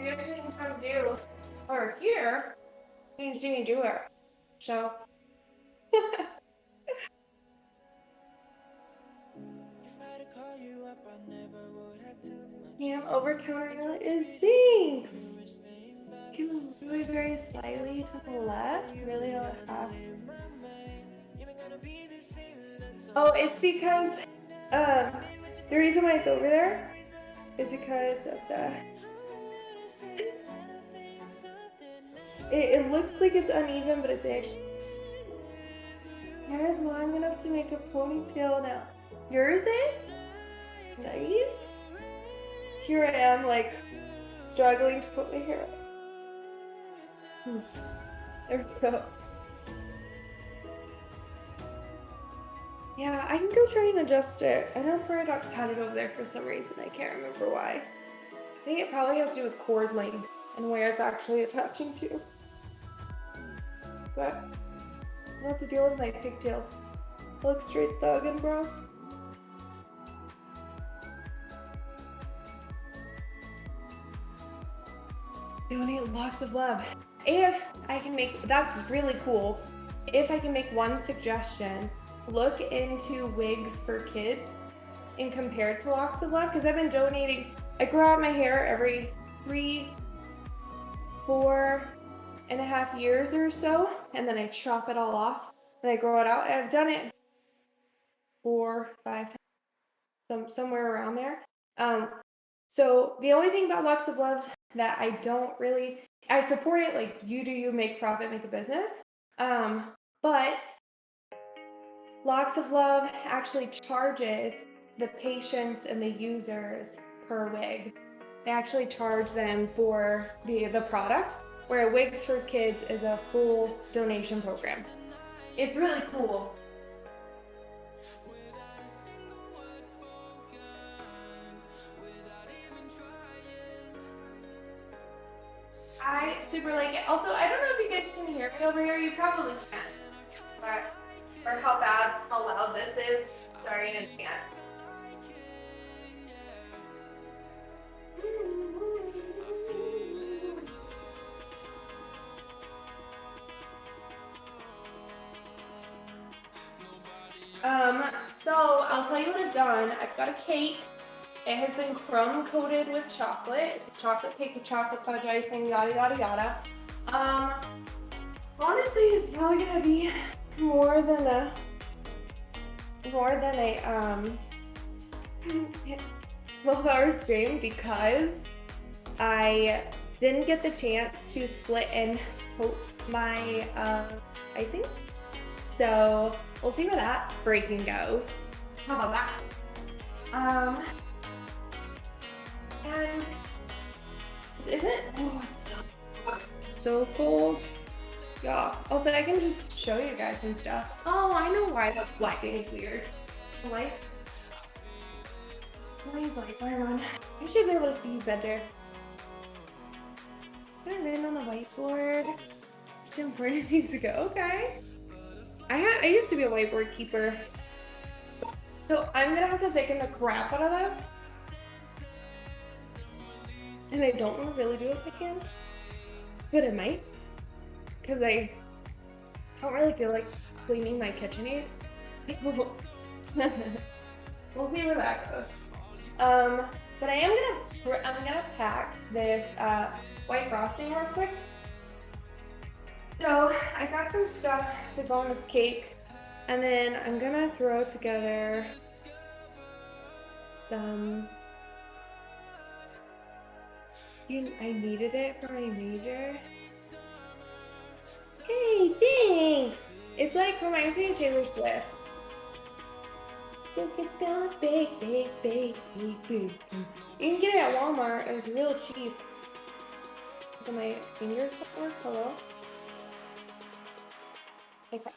you guys didn't come do, or here, you didn't see me do it. So. Yeah, over counter is thanks. Can move very slightly to the left. Really don't have. Oh, it's because the reason why it's over there is because of the. It looks like it's uneven, but it's actually. Yours long enough to make a ponytail now. Yours is nice. Here I am, like struggling to put my hair up. There we go. Yeah, I can go try and adjust it. I know Paradox had it over there for some reason. I can't remember why. I think it probably has to do with cord length and where it's actually attaching to. But I'll have to deal with my pigtails. I look straight thug and bros. Donate lots of love. If I can make, that's really cool. If I can make one suggestion, look into wigs for kids and compare it to locks of love, because I've been donating. I grow out my hair every 4.5 years or so, and then I chop it all off and I grow it out. And I've done it 4, 5 times, somewhere around there. So the only thing about locks of love that I don't really, I support it, like you do, you make profit, make a business. But Locks of Love actually charges the patients and the users per wig. They actually charge them for the product, where Wigs for Kids is a full donation program. It's really cool. I super like it. Also, I don't know if you guys can hear me over here. You probably can. But, or how loud this is. Sorry in advance. So I'll tell you what I've done. I've got a cake. It has been crumb coated with chocolate. It's a chocolate cake with chocolate fudge icing, yada yada yada. Honestly, it's probably gonna be more than a 12-hour stream, because I didn't get the chance to split and coat my icing. So we'll see where that breaking goes. How about that? And isn't, oh, it's so cold. Yeah. Also, I can just show you guys and stuff. Oh, I know why the lighting is weird. The lights. These lights are on. I should be able to see better. I've written on the whiteboard. Which important needs to go. Okay. I used to be a whiteboard keeper. So I'm gonna have to thicken the crap out of this. And I don't want to really do it with my hand, but I might, because I don't really feel like cleaning my KitchenAid. We'll see where that goes. But I'm gonna pack this white frosting real quick. So I got some stuff to go on this cake, and then I'm gonna throw together some. I needed it for my major. Hey, thanks! It's like, reminds me of Taylor Swift. It's gonna bake, bake, bake, bake, bake. You can get it at Walmart. It was real cheap. So my fingers don't work. Hello? Okay.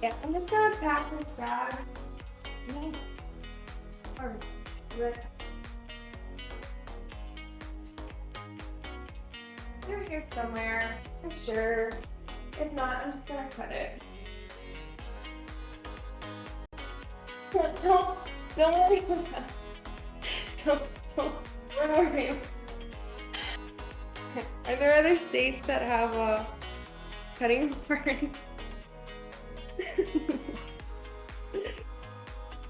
Yeah, I'm just gonna pack this bag. Nice. Or good. They're here somewhere, for sure. If not, I'm just gonna cut it. Don't worry about that. Don't worry. states that have cutting boards.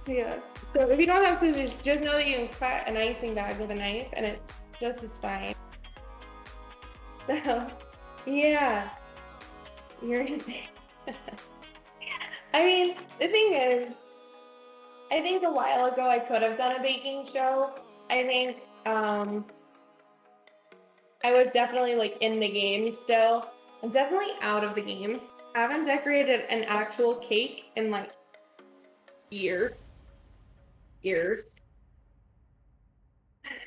Yeah. So if you don't have scissors, just know that you can cut an icing bag with a knife, and it's just as fine. So, yeah, you're just. I mean, the thing is, I think a while ago I could have done a baking show. I think I was definitely like in the game still. I'm definitely out of the game. I haven't decorated an actual cake in like years. Years.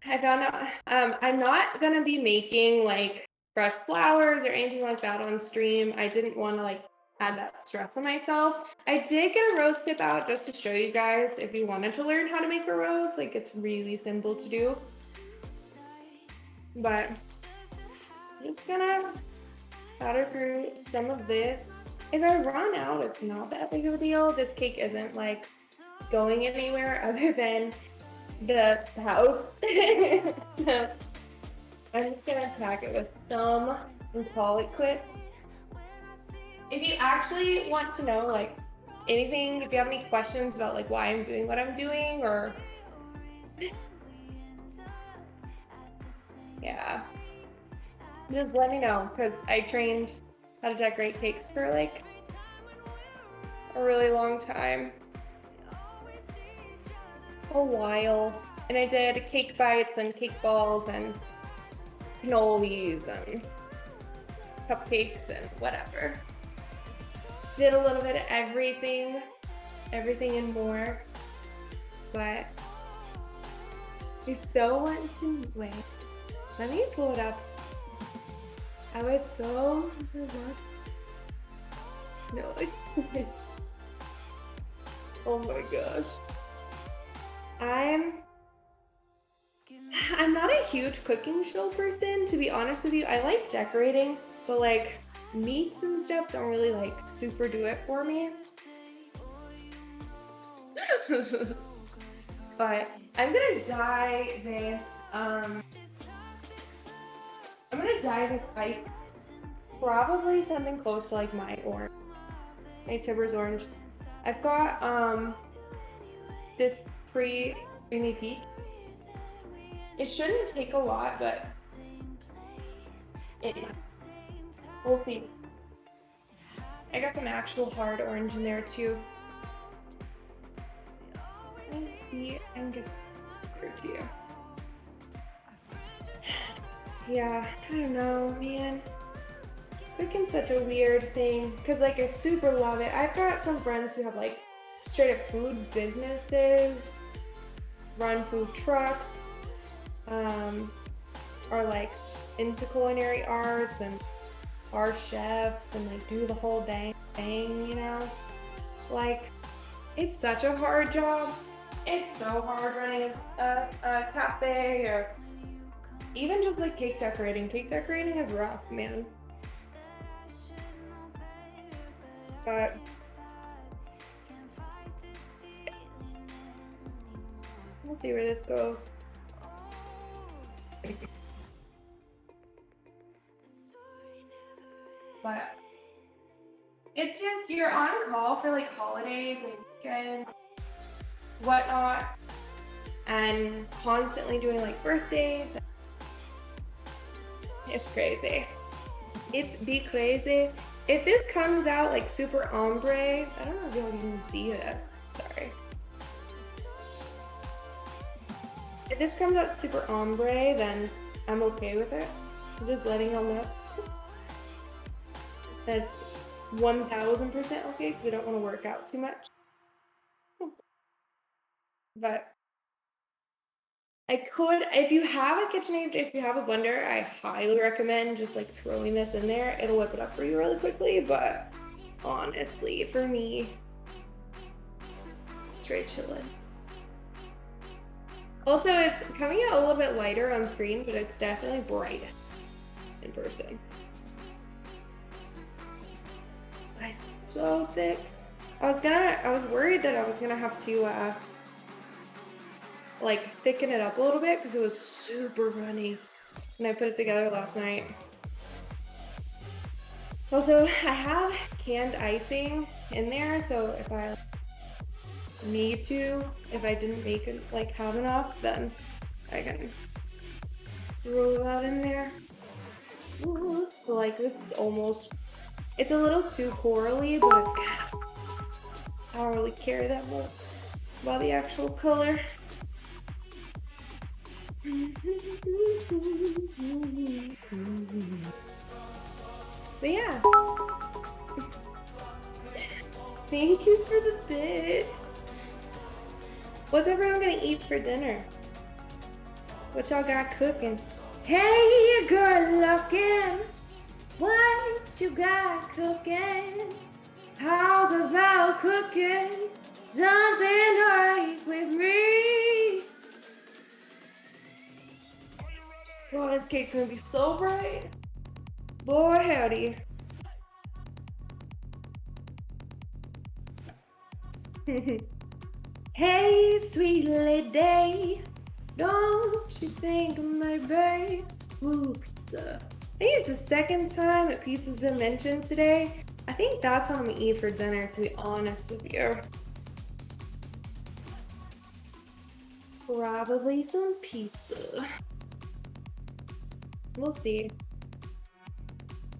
I found out I'm not gonna be making like fresh flowers or anything like that on stream. I didn't want to like add that stress on myself. I did get a rose tip out just to show you guys if you wanted to learn how to make a rose. Like it's really simple to do. But I'm just gonna powder through some of this. If I run out, it's not that big of a deal. This cake isn't like going anywhere other than the house. So I'm just gonna pack it with some and call it quits. If you actually want to know like anything, if you have any questions about like why I'm doing what I'm doing, or yeah, just let me know, because I trained how to decorate cakes for like a really long time. A while. And I did cake bites and cake balls and cannolis and cupcakes and whatever. Did a little bit of everything and more. But I so want to wait. Let me pull it up. I was so no. Oh my gosh. I'm not a huge cooking show person, to be honest with you. I like decorating, but like meats and stuff don't really like super do it for me. But I'm gonna dye this ice, probably something close to like my orange, my Tibbers orange. I've got this creamy peach. It shouldn't take a lot, but we'll see. I got some actual hard orange in there too. Let's see and get it to you. Yeah, I don't know, man. Cooking's such a weird thing, because like I super love it. I've got some friends who have like straight up food businesses, run food trucks, are like into culinary arts and are chefs and like do the whole dang thing, you know? Like, it's such a hard job. It's so hard running a cafe, or even just like cake decorating. Cake decorating is rough, man. But we'll see where this goes. But it's just, you're on call for like holidays and weekends, whatnot, and constantly doing like birthdays. It's crazy. It's be crazy. If this comes out like super ombre, I don't know if y'all can see this. Sorry. If this comes out super ombre, then I'm okay with it. I'm just letting y'all know. That's 1000% okay, because I don't want to work out too much. But I could, if you have a KitchenAid, if you have a blender, I highly recommend just like throwing this in there. It'll whip it up for you really quickly, but honestly, for me, straight chillin'. Also, it's coming out a little bit lighter on screen, but it's definitely bright in person. It's so thick. I was worried that I was gonna have to like thicken it up a little bit, because it was super runny when I put it together last night. Also, I have canned icing in there, so if I need to, if I didn't make it, like have enough, then I can throw that in there. Ooh, like this is almost, it's a little too corally, but it's kind of, I don't really care that much about the actual color. But yeah, thank you for the bit. What's everyone gonna eat for dinner? What y'all got cooking? Hey, good looking. What you got cooking? How's about cooking something right with me? Oh, this cake's gonna be so bright. Boy, howdy. Hey, sweet lady, don't you think maybe ooh, pizza? I think it's the second time that pizza's been mentioned today. I think that's what I'm gonna eat for dinner, to be honest with you. Probably some pizza. We'll see.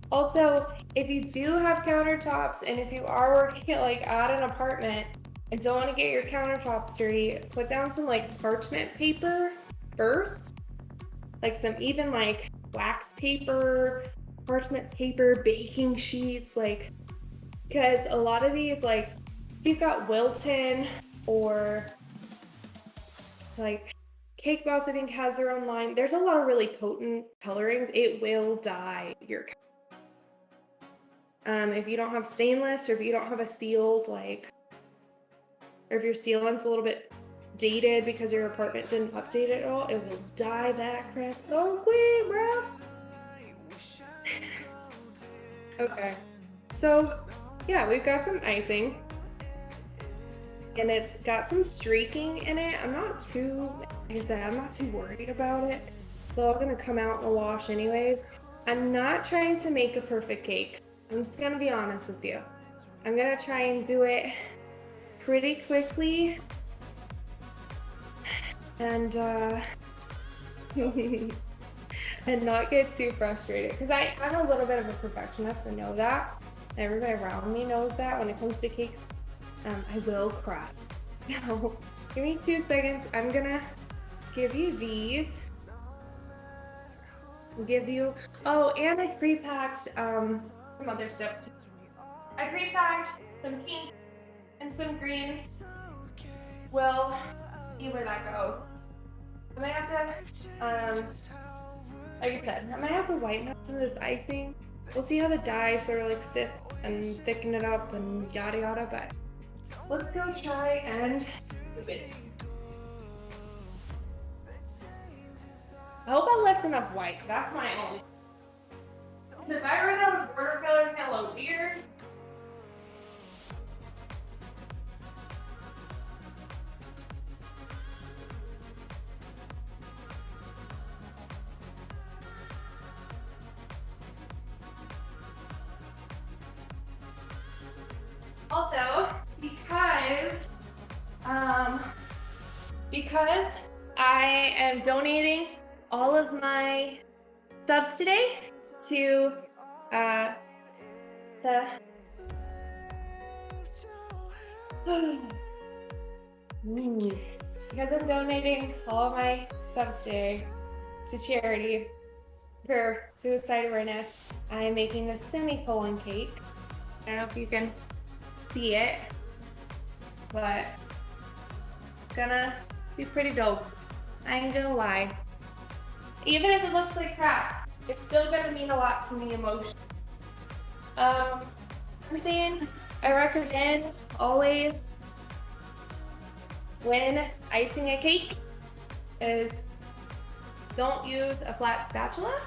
Also, if you do have countertops and if you are working at an apartment and don't want to get your countertops dirty, put down some like parchment paper first. Like some even like wax paper, parchment paper, baking sheets, like because a lot of these like if you've got Wilton or it's like Cake Boss I think has their own line. There's a lot of really potent colorings. It will dye your if you don't have stainless or if you don't have a sealed like or if your sealant's a little bit dated because your apartment didn't update it at all, it will dye that crap so quick, bro. Okay, so yeah, we've got some icing and it's got some streaking in it. I'm not too, like I said, I'm not too worried about it. It's all gonna come out in the wash anyways. I'm not trying to make a perfect cake. I'm just gonna be honest with you. I'm gonna try and do it pretty quickly and and not get too frustrated because I'm a little bit of a perfectionist. I know that. Everybody around me knows that when it comes to cakes. I will cry. So give me 2 seconds. I'm gonna give you these. Give you, oh, and I pre-packed some other stuff too. I pre-packed some pink and some green. We'll see where that goes. I might have to, like I said, I might have to whiten up some of this icing. We'll see how the dye sort of like sits and thicken it up and yada yada, but let's go try and move it. I hope I left enough white. That's my only. Because if I run out of border color, it's gonna look weird. Also, because I am donating all of my subs today to the because I'm donating all of my subs today to charity for suicide awareness. I am making a semicolon cake. I don't know if you can see it, but it's gonna be pretty dope. I ain't gonna lie. Even if it looks like crap, it's still gonna mean a lot to me emotionally. Everything I recommend always when icing a cake is don't use a flat spatula.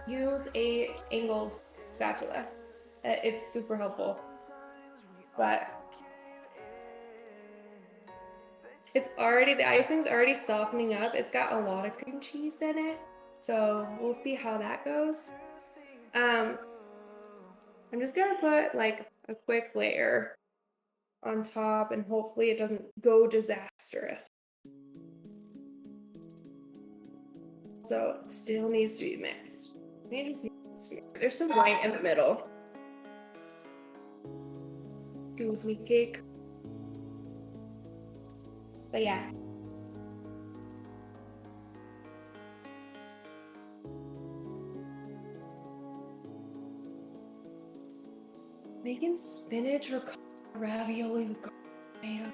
Use a angled spatula. It's super helpful. But it's already, the icing's already softening up. It's got a lot of cream cheese in it. So we'll see how that goes. Um, I'm just gonna put like a quick layer on top and hopefully it doesn't go disastrous. So it still needs to be mixed. Maybe just there's some white in the middle. Goose meat cake. But yeah. Making spinach or ravioli with tomato.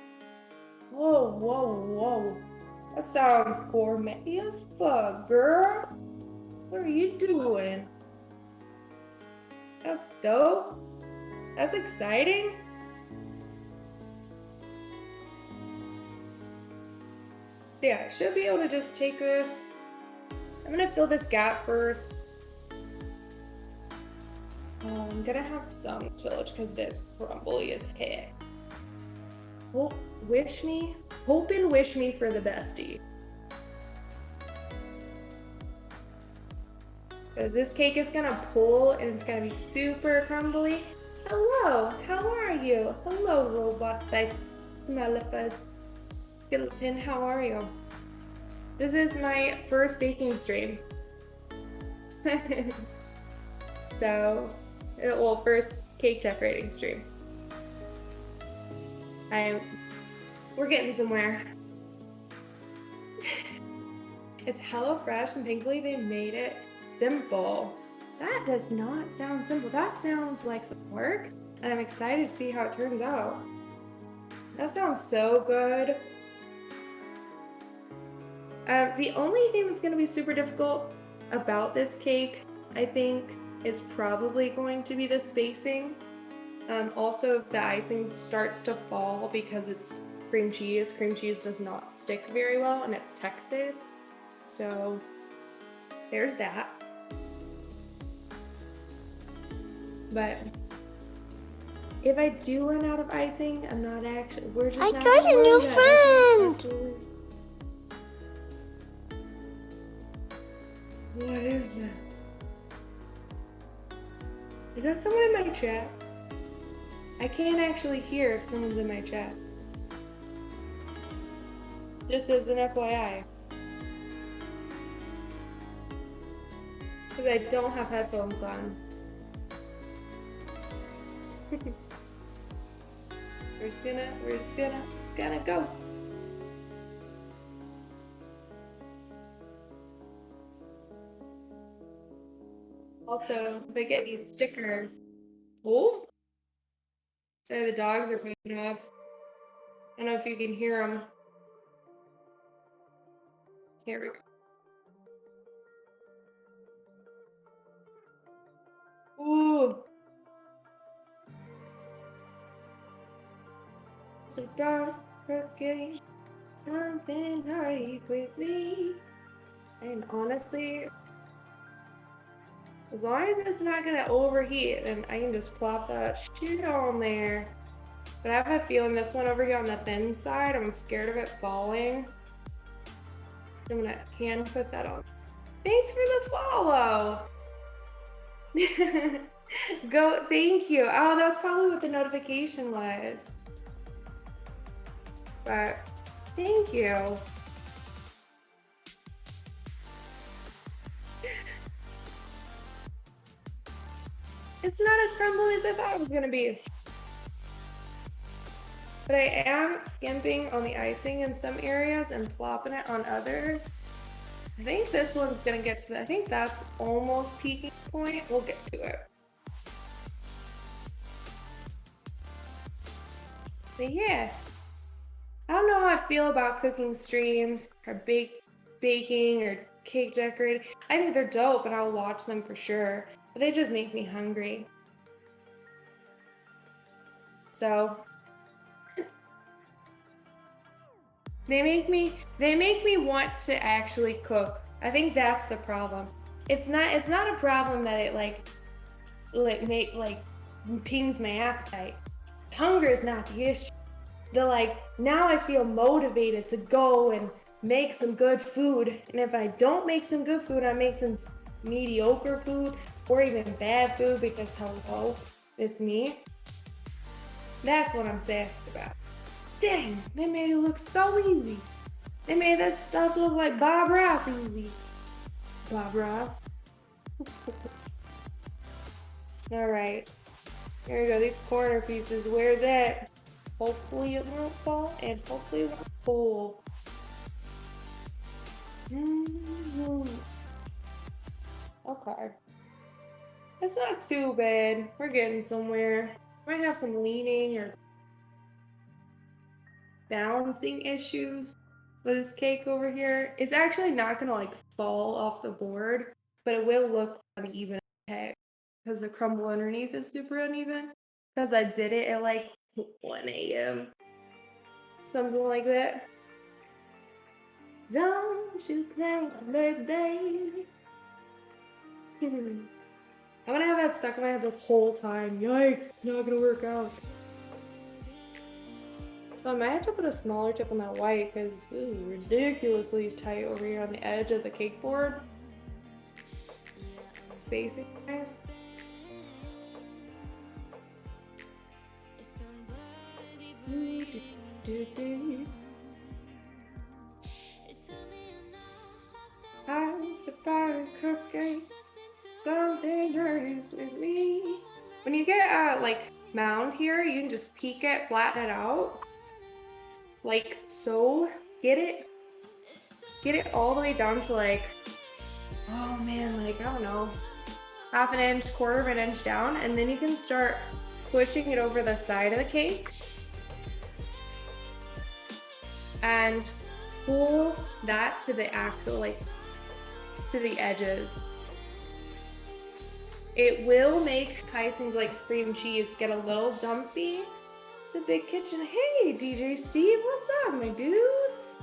Whoa, whoa, whoa. That sounds gourmet as fuck, girl. What are you doing? That's dope. That's exciting. Yeah, I should be able to just take this. I'm gonna fill this gap first. I'm gonna have some spillage because it is crumbly as heck. Hope and wish me for the bestie. Because this cake is gonna pull and it's gonna be super crumbly. Hello, how are you? Hello, robot face, smellifus, skeleton, how are you? This is my first baking stream. So, well, first cake decorating stream. We're getting somewhere. It's HelloFresh and thankfully they made it simple. That does not sound simple. That sounds like some work and I'm excited to see how it turns out. That sounds so good. The only thing that's going to be super difficult about this cake, I think, is probably going to be the spacing. Also, if the icing starts to fall because it's cream cheese does not stick very well and it's Texas. So there's that. But if I do run out of icing, I'm not actually, we're just I not got a new friend! What is that? Is that someone in my chat? I can't actually hear if someone's in my chat. Just as an FYI. Because I don't have headphones on. We're just gonna go. Also, if I get these stickers. Oh! So the dogs are picking up. I don't know if you can hear them. Here we go. Ooh! So dark, crooked, something hurry quickly. And honestly, as long as it's not gonna overheat, then I can just plop that shit on there. But I have a feeling this one over here on the thin side, I'm scared of it falling. So I'm gonna hand put that on. Thanks for the follow. Go, thank you. Oh, that's probably what the notification was. But thank you. It's not as crumbly as I thought it was gonna be. But I am skimping on the icing in some areas and plopping it on others. I think this one's gonna get to I think that's almost peaking point. We'll get to it. But yeah, I don't know how I feel about cooking streams or baking or cake decorating. I think they're dope and I'll watch them for sure, but they just make me hungry. So they make me want to actually cook. I think that's the problem. It's not a problem that it like pings my appetite. Hunger is not the issue. Now I feel motivated to go and make some good food. And if I don't make some good food, I make some mediocre food. or even bad food because hello, it's me. That's what I'm sassed about. Dang, they made it look so easy. They made that stuff look like Bob Ross easy. Bob Ross. Alright. Here we go, these corner pieces. Where's that? Hopefully it won't fall, and hopefully it won't pull. Okay. It's not too bad. We're getting somewhere. Might have some leaning or balancing issues with this cake over here. It's actually not gonna like fall off the board, but it will look uneven because the crumble underneath is super uneven. Because I did it at like 1 a.m. Something like that. Don't you play with baby. I'm gonna have that stuck in my head this whole time. Yikes, it's not gonna work out. So I might have to put a smaller tip on that white because this is ridiculously tight over here on the edge of the cake board. Spacing nice. How's the fire cooking? Something hurts with me. When you get like mound here, you can just peek it, flatten it out. Like so. Get it all the way down to like, oh man, like I don't know, half an inch, quarter of an inch down, and then you can start pushing it over the side of the cake and pull that to the actual, like, to the edges. It will make icings like cream cheese get a little dumpy. It's a big kitchen. Hey, DJ Steve, what's up, my dudes?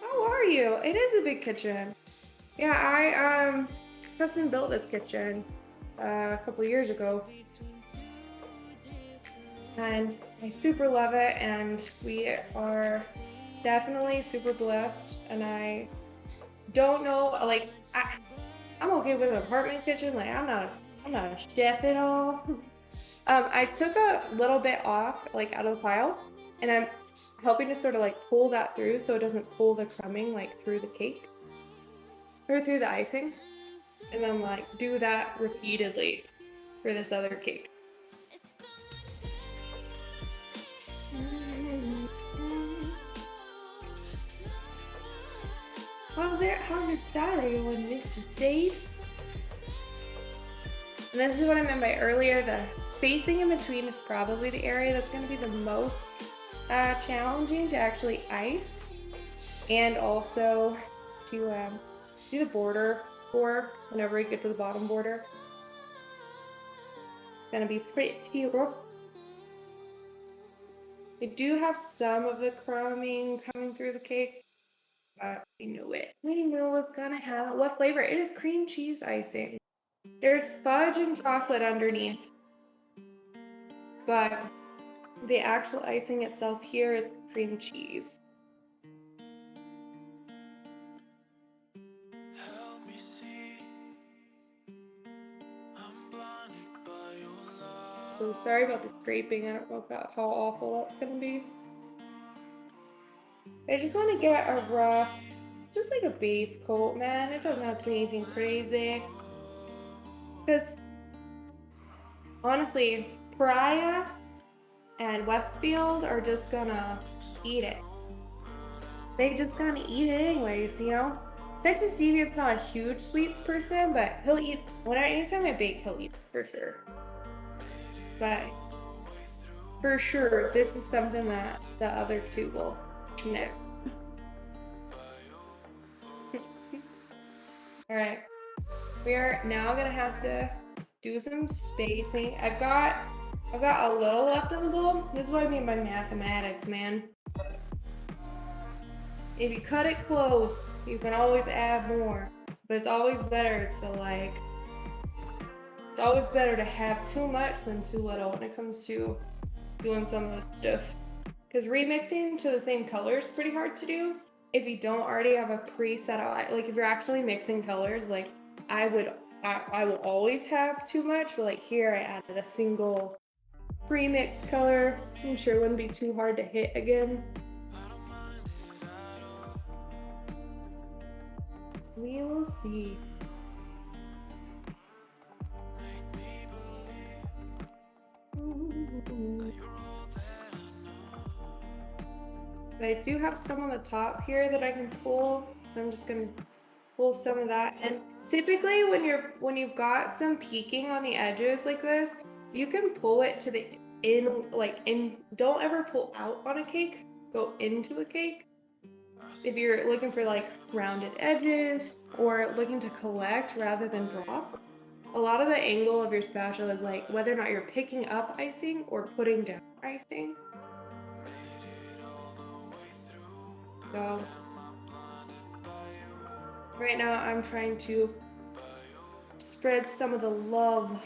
How are you? It is a big kitchen. Yeah, I custom built this kitchen a couple years ago, and I super love it. And we are definitely super blessed. And I don't know, like I'm okay with an apartment kitchen. Like I'm not a chef at all. I took a little bit off, like out of the pile, and I'm helping to sort of like pull that through so it doesn't pull the crumbing like through the cake or through the icing, and then like do that repeatedly for this other cake. How's your Saturday going, Mr. Steve? And this is what I meant by earlier, the spacing in between is probably the area that's going to be the most challenging to actually ice, and also to do the border for whenever you get to the bottom border. It's going to be pretty rough. We do have some of the crumbing coming through the cake, but we knew it. We knew what's going to happen. What flavor? It is cream cheese icing. There's fudge and chocolate underneath, but the actual icing itself here is cream cheese. So sorry about the scraping. I don't know about how awful that's gonna be. I just want to get a rough, just like a base coat, man. It doesn't have to be anything crazy. Because honestly, Pariah and Westfield are just gonna eat it. They just gonna eat it anyways, you know? TexasTibbers not a huge sweets person, but he'll eat, anytime I bake, he'll eat for sure. But for sure, this is something that the other two will know. Alright, we are now gonna have to do some spacing. I've got a little left in the bowl. This is what I mean by mathematics, man. If you cut it close, you can always add more. But it's always better to have too much than too little when it comes to doing some of this stuff. Because remixing to the same color is pretty hard to do if you don't already have a preset out. Like if you're actually mixing colors, like I I will always have too much, but like here I added a single pre-mixed color. I'm sure it wouldn't be too hard to hit again. We will see. But I do have some on the top here that I can pull, so I'm just gonna pull some of that. And typically when you've got some peaking on the edges like this, you can pull it to the in, don't ever pull out on a cake, go into a cake. If you're looking for like rounded edges or looking to collect rather than drop, a lot of the angle of your spatula is like whether or not you're picking up icing or putting down icing. So right now I'm trying to spread some of the love.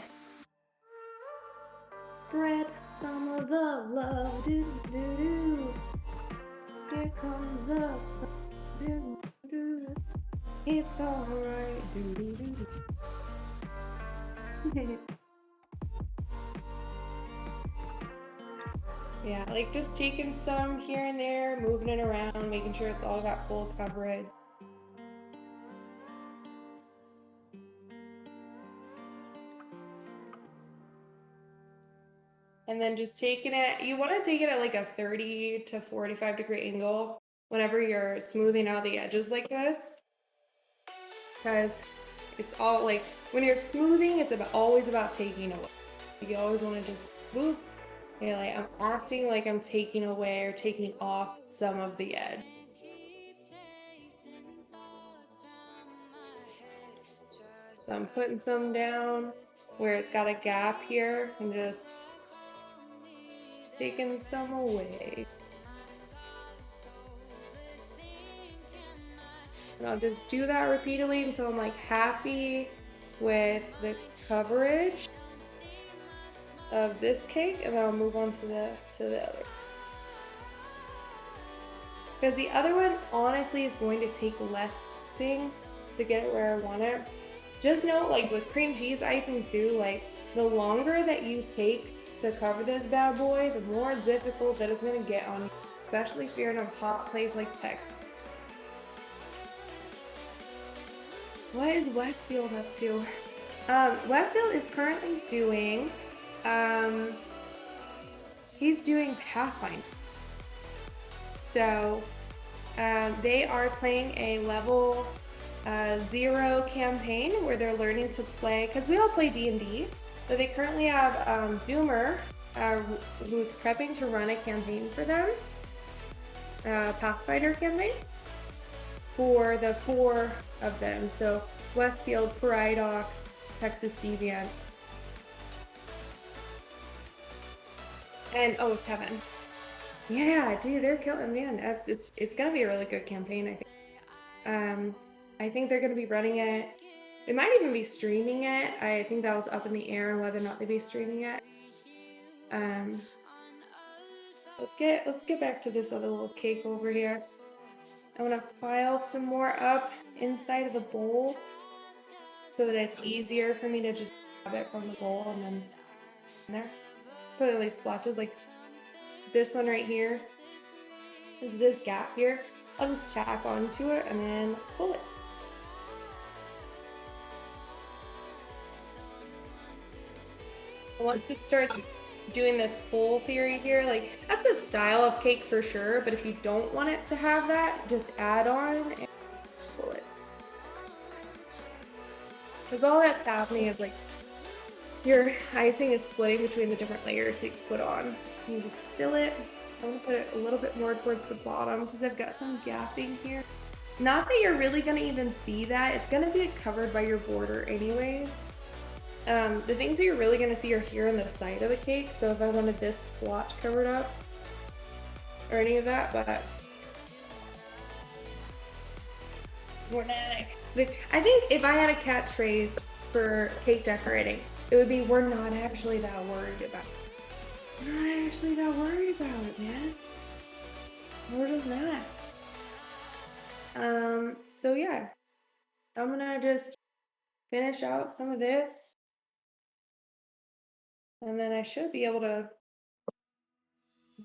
Spread some of the love. Do do do. Here comes the sun. Do do. It's alright. Do do do do. Yeah, like just taking some here and there, moving it around, making sure it's all got full coverage. And then just taking it, you want to take it at like a 30 to 45-degree angle whenever you're smoothing out the edges like this. Because it's all like, when you're smoothing, it's always about taking away. You always want to just move. You're like, I'm acting like I'm taking away or taking off some of the edge. So I'm putting some down where it's got a gap here and just taking some away. And I'll just do that repeatedly until I'm like happy with the coverage of this cake, and then I'll move on to the other. Because the other one honestly is going to take less icing to get it where I want it. Just note, like with cream cheese icing too, like the longer that you take to cover this bad boy, the more difficult that it's gonna get on you, especially if you're in a hot place like Texas. What is Westfield up to? Westfield is currently doing, he's doing Pathfinder. So they are playing a level 0 campaign where they're learning to play, because we all play D&D, but they currently have Doomer, who's prepping to run a campaign for them, Pathfinder campaign, for the 4 of them. So Westfield, Paradox, TexasTibbers, and oh, it's Heaven. Yeah, dude, they're killing, man. It's gonna be a really good campaign, I think. I think they're gonna be running it. They might even be streaming it. I think that was up in the air whether or not they'd be streaming it. Let's get back to this other little cake over here. I want to pile some more up inside of the bowl so that it's easier for me to just grab it from the bowl and then in there. Put at least splotches like this one right here. Is this gap here? I'll just tack onto it and then pull it. Once it starts doing this pull theory here, like that's a style of cake for sure, but if you don't want it to have that, just add on and pull it. Because all that's happening is like your icing is splitting between the different layers that you put on. You just fill it. I want to put it a little bit more towards the bottom because I've got some gapping here. Not that you're really going to even see that. It's going to be covered by your border anyways. The things that you're really going to see are here on the side of the cake. So if I wanted this splotch covered up or any of that, but we're not. I think if I had a catchphrase for cake decorating, it would be, we're not actually that worried about it. We're not actually that worried about it, man. We're just not. So yeah, I'm gonna just finish out some of this. And then I should be able to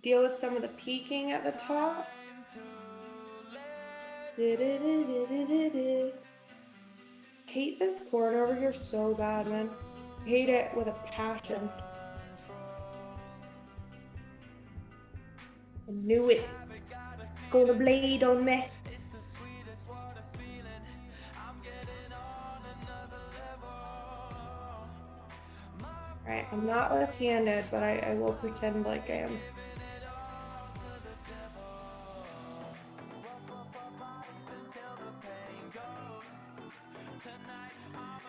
deal with some of the peaking at the top. Hate this cord over here so bad, man. Hate it with a passion. I knew it. Gonna blade on me. Alright, I'm not left-handed, but I will pretend like I am.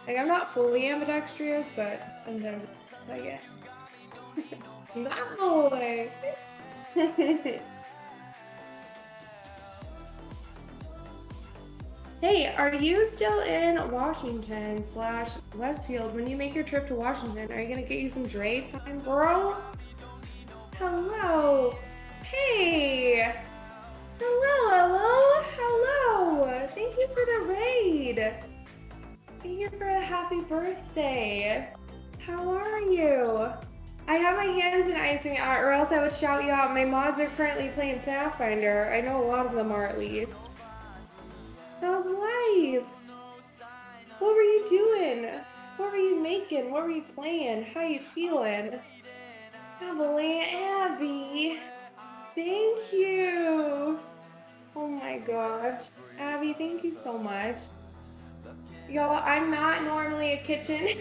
Like, I'm not fully ambidextrous, but sometimes I get. No way! Hey, are you still in Washington / Westfield when you make your trip to Washington? Are you gonna get you some Dre time, bro? Hello. Hey. Hello. Thank you for the raid. Thank you for the happy birthday. How are you? I have my hands in icing out, or else I would shout you out. My mods are currently playing Pathfinder. I know a lot of them are, at least. How's life? What were you doing? What were you making? What were you playing? How you feeling? Avalanche Abby. Thank you. Oh my gosh. Abby, thank you so much. Y'all, I'm not normally a kitchen.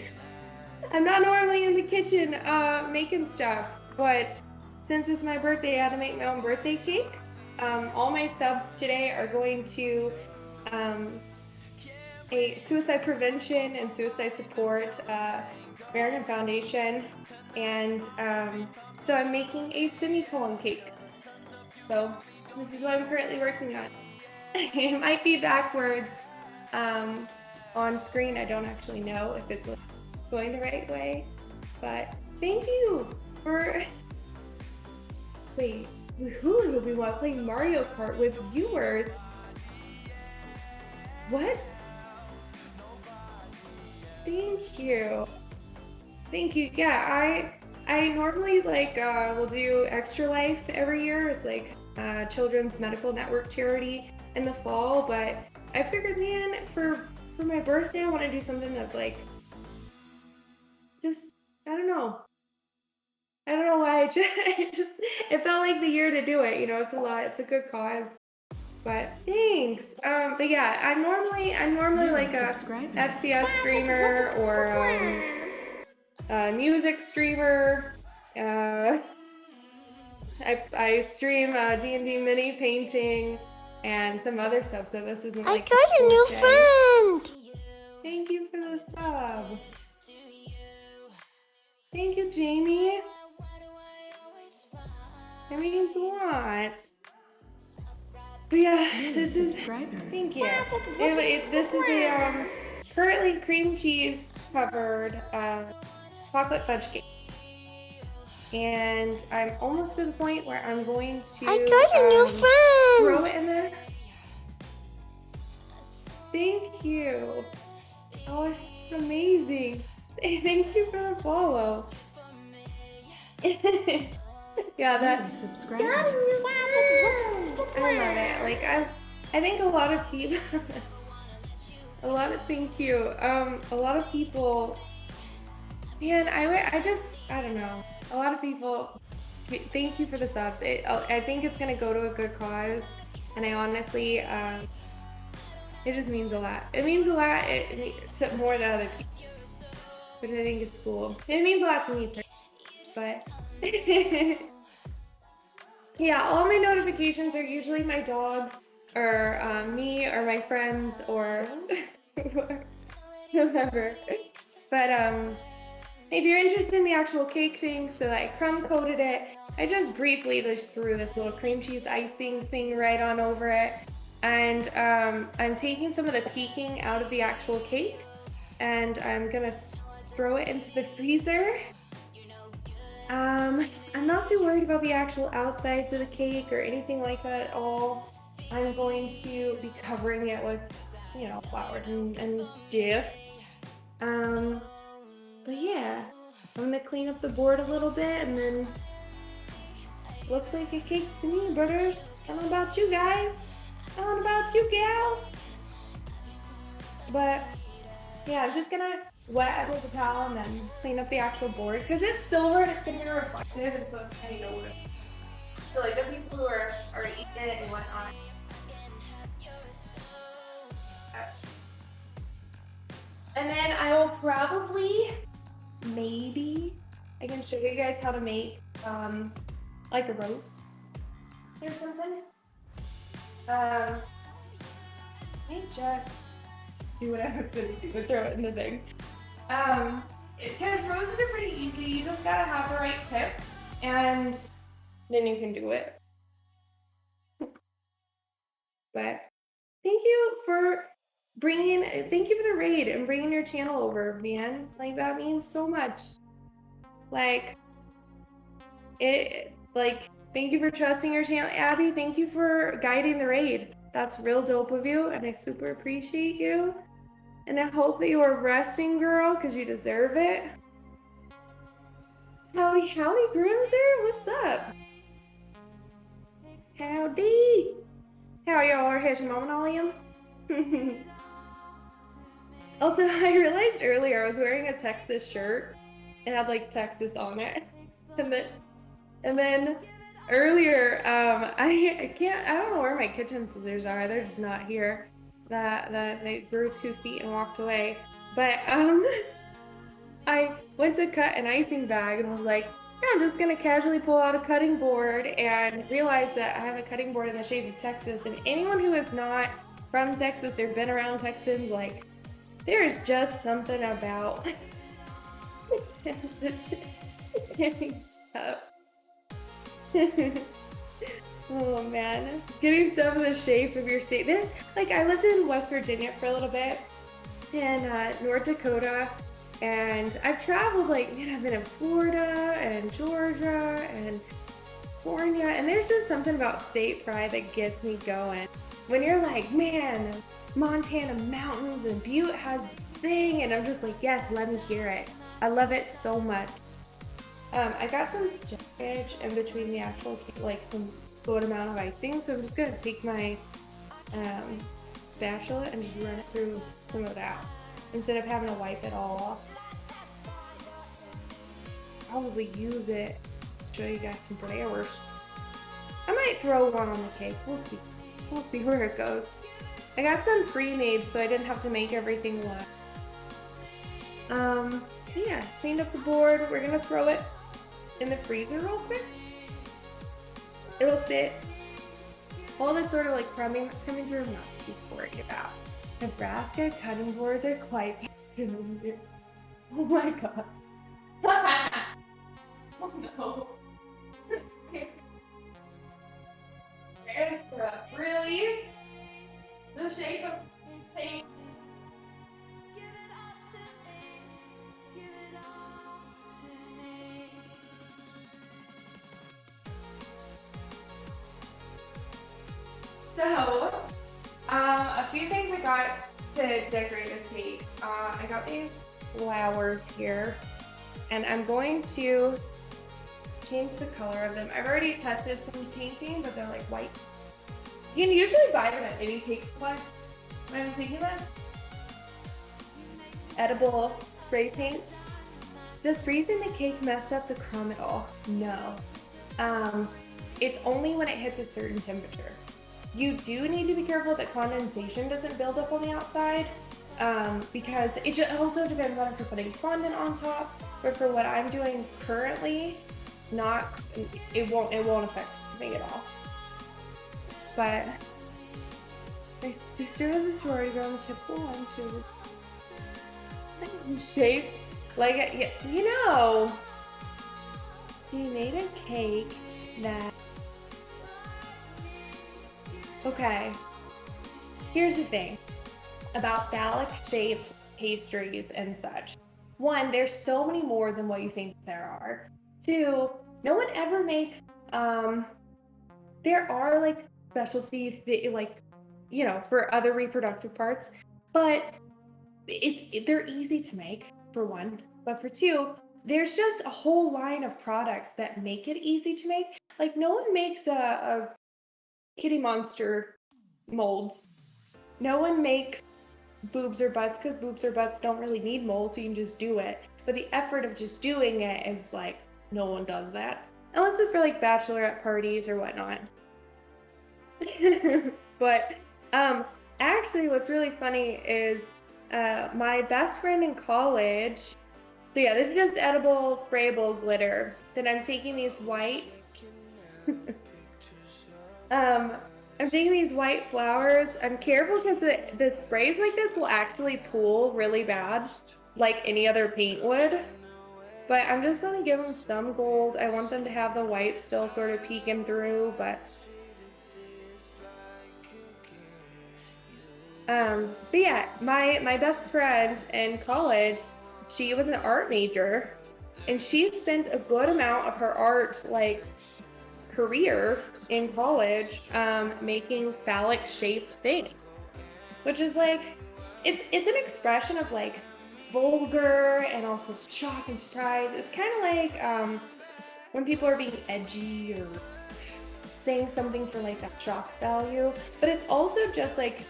I'm not normally in the kitchen making stuff, but since it's my birthday, I had to make my own birthday cake. All my subs today are going to a suicide prevention and suicide support American Foundation, and so I'm making a semicolon cake. So this is what I'm currently working on. It might be backwards on screen. I don't actually know if it's going the right way, but thank you for. Wait, who will be playing Mario Kart with viewers? What? Thank you. Thank you. Yeah, I normally will do Extra Life every year. It's like Children's Medical Network charity in the fall, but I figured, man, for my birthday, I want to do something that's like just I don't know. I don't know why. It felt like the year to do it. You know, it's a lot. It's a good cause. But thanks. But yeah, I'm normally like a FPS streamer or a music streamer. I stream D&D mini painting and some other stuff. So this isn't like. I got a new friend. Thank you for the sub. Thank you, Jamie. That means a lot. But yeah, this is. Thank you. This is a currently cream cheese covered chocolate fudge cake, and I'm almost to the point where I'm going to. I got a new friend. Throw it in there. Thank you. Oh, it's amazing. Thank you for the follow. Yeah, that subscribe. I love it. Like I think a lot of people thank you. A lot of people, man, I don't know. A lot of people thank you for the subs. I think it's gonna go to a good cause, and I honestly it just means a lot. It means a lot to more to other people, which I think is cool. It means a lot to me, but yeah, all my notifications are usually my dogs or me or my friends or whoever. But if you're interested in the actual cake thing, so I crumb coated it. I just briefly just threw this little cream cheese icing thing right on over it. And I'm taking some of the peaking out of the actual cake, and I'm gonna throw it into the freezer. I'm not too worried about the actual outsides of the cake or anything like that at all. I'm going to be covering it with, you know, flour and stuff. Um, but yeah, I'm gonna clean up the board a little bit and then looks like a cake to me, brothers. I don't know about you guys. I don't know about you gals. But yeah, I'm just gonna wet it with a towel and then clean up the actual board because it's silver and it's gonna be reflective and so it's kind of noticeable. So like the people who are eating it and whatnot. And then I will probably, maybe, I can show you guys how to make like a roast or something. I just do what I have to do, but throw it in the thing. Because roasts are pretty easy. You just gotta have the right tip, and then you can do it. But thank you for thank you for the raid and bringing your channel over, man. Like that means so much. Like thank you for trusting your channel, Abby. Thank you for guiding the raid. That's real dope of you, and I super appreciate you. And I hope that you are resting, girl, because you deserve it. Howdy, howdy, Groomser. What's up? Howdy. How y'all are hitching mom and all you? Also, I realized earlier I was wearing a Texas shirt and had like Texas on it. And then earlier, I don't know where my kitchen scissors are. They're just not here. That they grew 2 feet and walked away. But I went to cut an icing bag and was like, yeah, I'm just gonna casually pull out a cutting board and realize that I have a cutting board in the shape of Texas. And anyone who is not from Texas or been around Texans, like, there is just something about getting stuff. Oh man, getting stuff in the shape of your state. There's like I lived in West Virginia for a little bit, and North Dakota, and I've traveled like man, I've been in Florida and Georgia and California, and there's just something about state pride that gets me going. When you're like, man, Montana mountains and Butte has a thing, and I'm just like, yes, let me hear it. I love it so much. I got some stickage in between the actual cake, like some good amount of icing, so I'm just gonna take my spatula and just run it through some of that instead of having to wipe it all off. Probably use it. Show you guys some flowers. I might throw one on the cake. We'll see. We'll see where it goes. I got some pre-made so I didn't have to make everything live. Yeah, cleaned up the board. We're gonna throw it in the freezer real quick. It'll sit. All this sort of like crumbing that's coming through, I'm not super worried about. Nebraska cutting boards are quite popular. Oh my gosh. Oh no. Really? The shape of things. So, a few things I got to decorate this cake. I got these flowers here, and I'm going to change the color of them. I've already tested some painting, but they're like white. You can usually buy them at any cake supply. I'm taking this edible spray paint. Does freezing the cake mess up the crumb at all? No. It's only when it hits a certain temperature. You do need to be careful that condensation doesn't build up on the outside, because it also depends on if you're putting fondant on top. But for what I'm doing currently, it won't affect me at all. But my sister was a sorority girl and she had cool ones. She was shaped like she made a cake that. Okay, here's the thing about phallic shaped pastries and such. One, there's so many more than what you think there are. Two, no one ever makes, there are like specialty, for other reproductive parts, but they're easy to make for one, but for two, there's just a whole line of products that make it easy to make. Like no one makes a kitty monster molds. No one makes boobs or butts because boobs or butts don't really need molds. You can just do it. But the effort of just doing it is like no one does that unless it's for like bachelorette parties or whatnot. But actually, what's really funny is my best friend in college. So yeah, this is just edible sprayable glitter. Then I'm taking these white. um, I'm taking these white flowers. I'm careful because the sprays like this will actually pool really bad, like any other paint would. But I'm just gonna give them some gold. I want them to have the white still sort of peeking through, but yeah, my best friend in college, she was an art major, and she spent a good amount of her art like career in college making phallic shaped things, which is like it's an expression of like vulgar and also shock and surprise. It's kind of like when people are being edgy or saying something for like that shock value, but it's also just like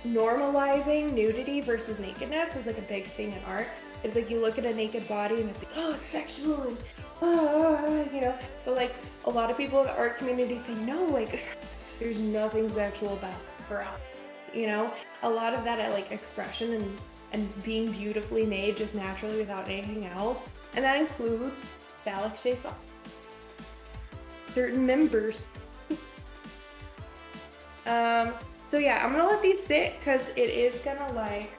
normalizing nudity versus nakedness is like a big thing in art. It's like you look at a naked body and it's like, oh, it's sexual and you know, but like a lot of people in the art community say no, like there's nothing sexual about it for us, you know. A lot of that like expression and being beautifully made just naturally without anything else, and that includes phallic shaped certain members. So yeah, I'm gonna let these sit because it is gonna like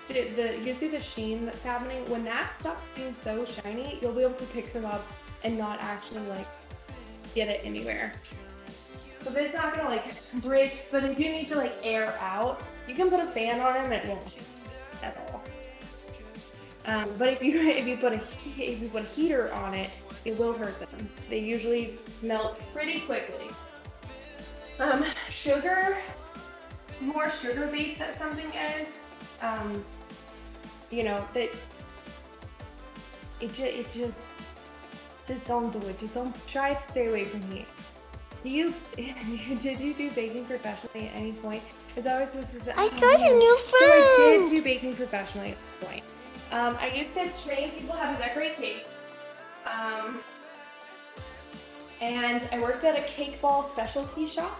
you see the sheen that's happening. When that stops being so shiny, you'll be able to pick them up and not actually like get it anywhere. But it's not gonna like break, but they do need to like air out. You can put a fan on them and it won't at all. But if you put a heater on it, it will hurt them. They usually melt pretty quickly. Sugar, more sugar based that something is, you know, that it just don't do it. Just don't try to stay away from heat. Did you do baking professionally at any point? Is that always this is I got a new So I did friend. do baking professionally at one point. I used to train people how to decorate cakes. And I worked at a cake ball specialty shop.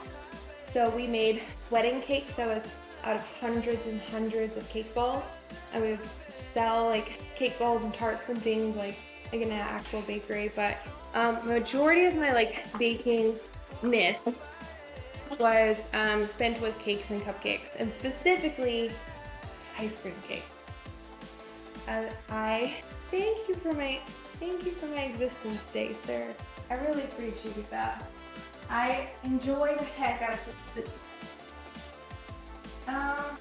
So we made wedding cakes that was out of hundreds and hundreds of cake balls. And we would sell like cake balls and tarts and things like in an actual bakery. But majority of my like baking ness was spent with cakes and cupcakes, and specifically ice cream cake. I thank you for my existence day, sir. I really appreciate that. I enjoy the heck out of this. I'll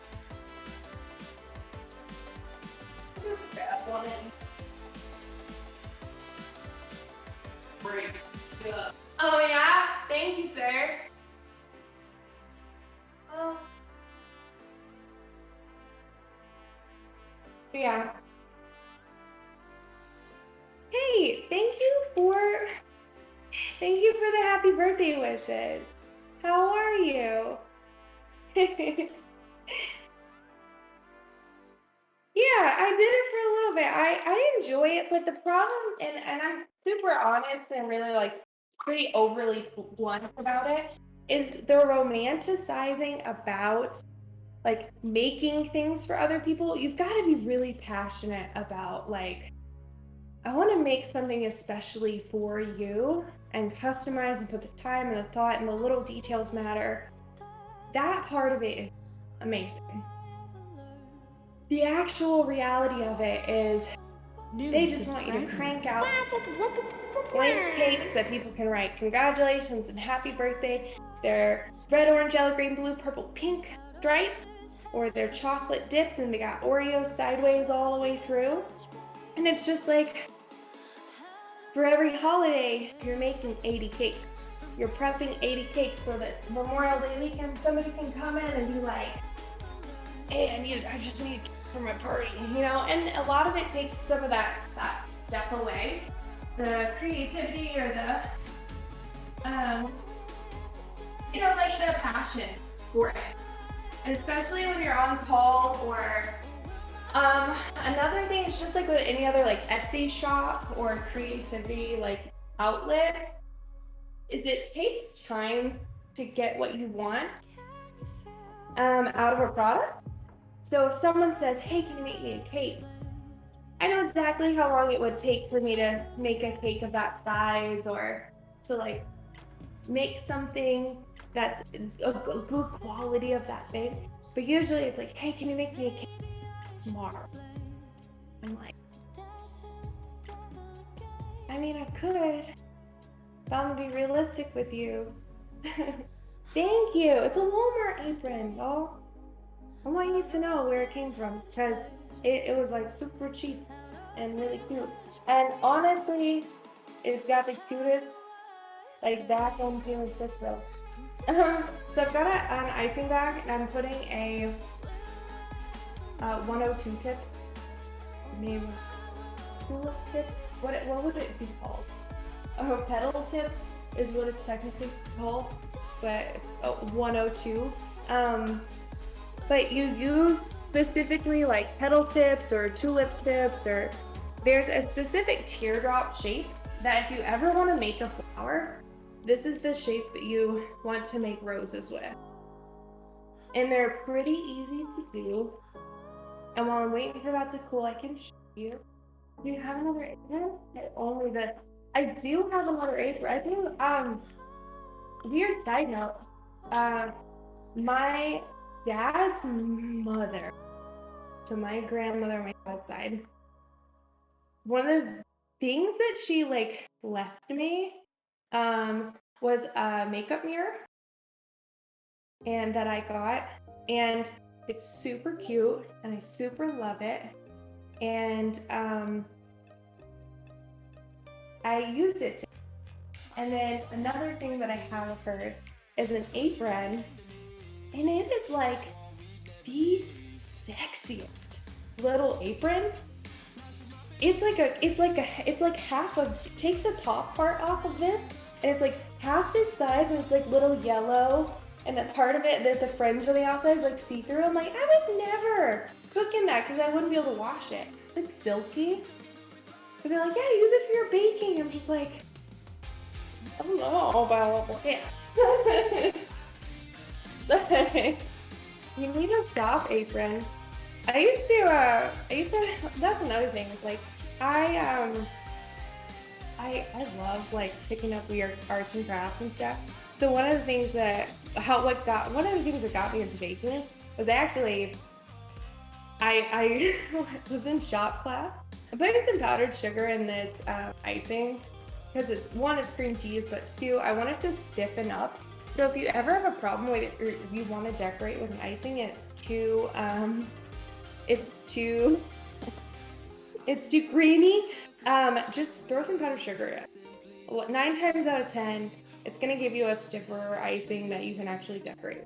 just grab one and break it up. Oh yeah? Thank you, sir. Yeah. Hey, thank you for the happy birthday wishes. How are you? Yeah, I did it for a little bit. I enjoy it, but the problem, and I'm super honest and really like pretty overly blunt about it, is the romanticizing about like making things for other people. You've got to be really passionate about like, I want to make something especially for you and customize and put the time and the thought and the little details matter. That part of it is amazing. The actual reality of it is they just want you to crank out blank cakes that people can write congratulations and happy birthday. They're red, orange, yellow, green, blue, purple, pink striped, or they're chocolate dipped and they got Oreos sideways all the way through. And it's just like, for every holiday, you're making 80 cakes. You're prepping 80 cakes so that Memorial Day weekend, somebody can come in and be like, hey, I just need a cake for my party, you know? And a lot of it takes some of that stuff away. The creativity or like the passion for it. And especially when you're on call or another thing is just like with any other like Etsy shop or creativity like outlet is it takes time to get what you want out of a product. So if someone says, hey, can you make me a cake? I know exactly how long it would take for me to make a cake of that size or to like make something that's a good quality of that thing. But usually it's like, hey, can you make me a cake tomorrow? I'm like, I mean, I could, but I'm gonna be realistic with you. Thank you. It's a Walmart apron, y'all. I want you to know where it came from because it was like super cheap and really cute. And honestly, it's got the cutest like back on San Francisco. So I've got an icing bag and I'm putting a 102 tip, maybe tulip tip. What would it be called? A petal tip is what it's technically called, but 102. But you use specifically like petal tips or tulip tips, or there's a specific teardrop shape that if you ever want to make a flower, this is the shape that you want to make roses with. And they're pretty easy to do. And while I'm waiting for that to cool, I can show you. Do you have another apron? Only this. I do have another apron. I do, weird side note. My dad's mother, so my grandmother on my dad's side, one of the things that she like left me was a makeup mirror and that I got, and it's super cute and I super love it. And I used it. And then another thing that I have of hers is an apron, and it is like the sexiest little apron. It's like half of, take the top part off of this, and it's like half this size, and it's like little yellow, and a part of it, the fringe on the outside is like see-through. I'm like, I would never cook in that because I wouldn't be able to wash it. It's like silky. They'd be like, yeah, use it for your baking. I'm just like, I don't know about yeah. You need a soft apron. I used to, that's another thing. It's like, I love like picking up weird arts and crafts and stuff. So one of the things that got me into baking was actually, I was in shop class. I put in some powdered sugar in this icing because it's cream cheese, but two, I want it to stiffen up. So if you ever have a problem with it, or if you want to decorate with an icing, it's too creamy, just throw some powdered sugar in. 9 times out of 10, it's gonna give you a stiffer icing that you can actually decorate.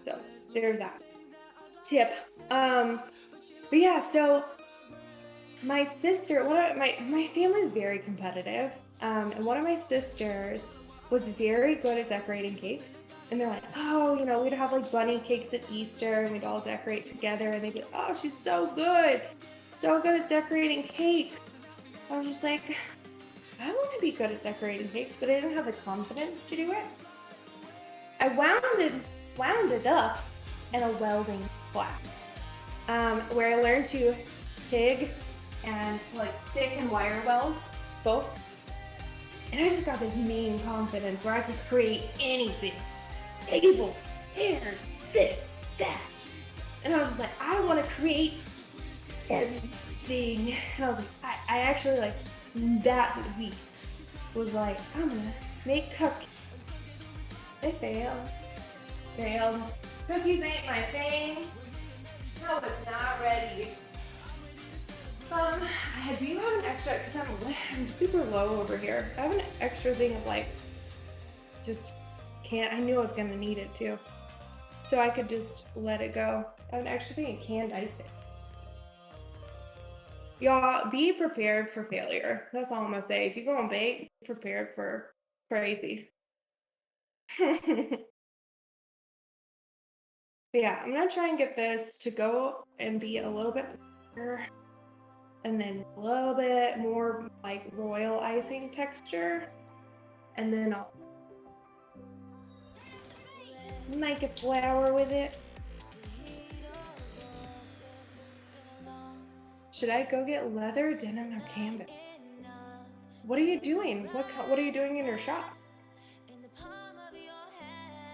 So there's that tip. But yeah, so my sister, my family is very competitive, and one of my sisters was very good at decorating cakes. And they're like, oh, we'd have like bunny cakes at Easter and we'd all decorate together. And they'd be like, oh, she's so good at decorating cakes. I was just like, I want to be good at decorating cakes, but I didn't have the confidence to do it. I wound it up in a welding class, where I learned to TIG and like stick and wire weld both. And I just got this mean confidence where I could create anything. Tables, chairs, this, that. And I was just like, I want to create everything. And I was like, I actually like that week was like, I'm gonna make cupcakes. They failed. Cookies ain't my thing. I was not ready. I do have an extra, because I'm super low over here. I have an extra thing of like, just can't, I knew I was gonna need it too. so I could just let it go. I would actually think I canned ice it. Y'all, be prepared for failure. That's all I'm gonna say. If you go and bake, be prepared for crazy. But yeah, I'm gonna try and get this to go and be a little bit thicker, and then a little bit more like royal icing texture, and then I'll make a flower with it. Should I go get leather, denim, or canvas? What are you doing? What are you doing in your shop?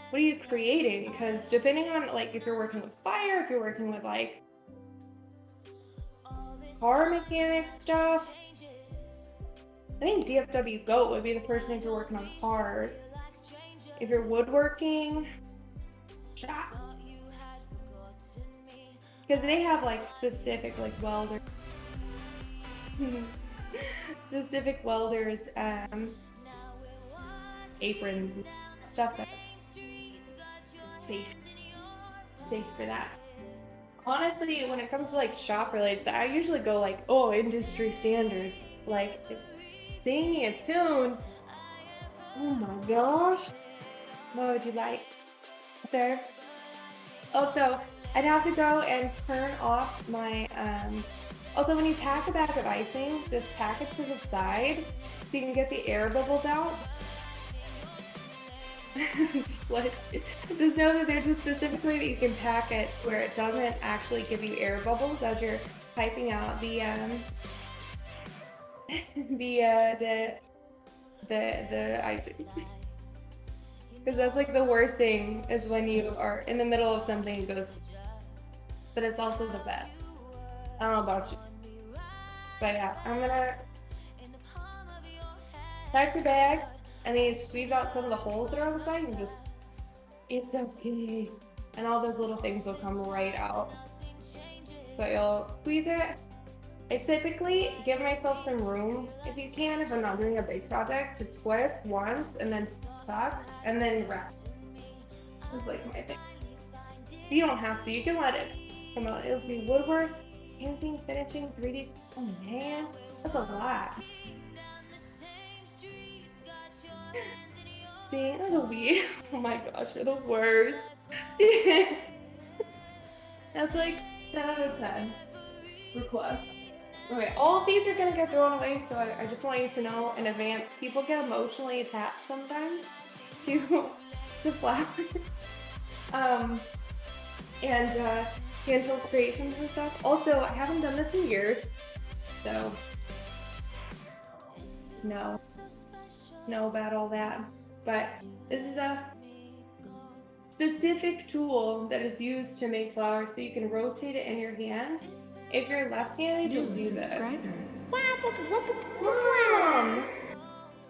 What are you creating? Because depending on like if you're working with fire, if you're working with like car mechanic stuff, I think DFW Goat would be the person if you're working on cars. If you're woodworking, shop. Because they have like specific like welders. Specific welders, aprons, and stuff that's safe for that. Honestly, when it comes to like shop related stuff, I usually go like, oh, industry standard. Like singing a tune. Oh my gosh. What would you like, sir? Also, I'd have to go and turn off my, also when you pack a bag of icing, just pack it to the side so you can get the air bubbles out. Just know that there's a specific way that you can pack it where it doesn't actually give you air bubbles as you're piping out the icing. Because that's like the worst thing is when you are in the middle of something and it goes, but it's also the best. I don't know about you, but yeah, I'm gonna pack your bag and then you squeeze out some of the holes that are on the side and just, it's okay. And all those little things will come right out. But you'll squeeze it. I typically give myself some room, if you can, if I'm not doing a big project, to twist once and then tuck and then wrap. It's like my thing. You don't have to, you can let it come out. It'll be woodwork, painting, finishing, 3D. Oh man, that's a lot. See, it'll be, oh my gosh, it'll worse. That's like 10 out of 10 requests. Okay, all of these are gonna get thrown away, so I just want you to know in advance, people get emotionally attached sometimes to flowers. And handle creations and stuff. Also, I haven't done this in years, so know about all that. But this is a specific tool that is used to make flowers so you can rotate it in your hand. If you're left-handed, you'll do this. Mom!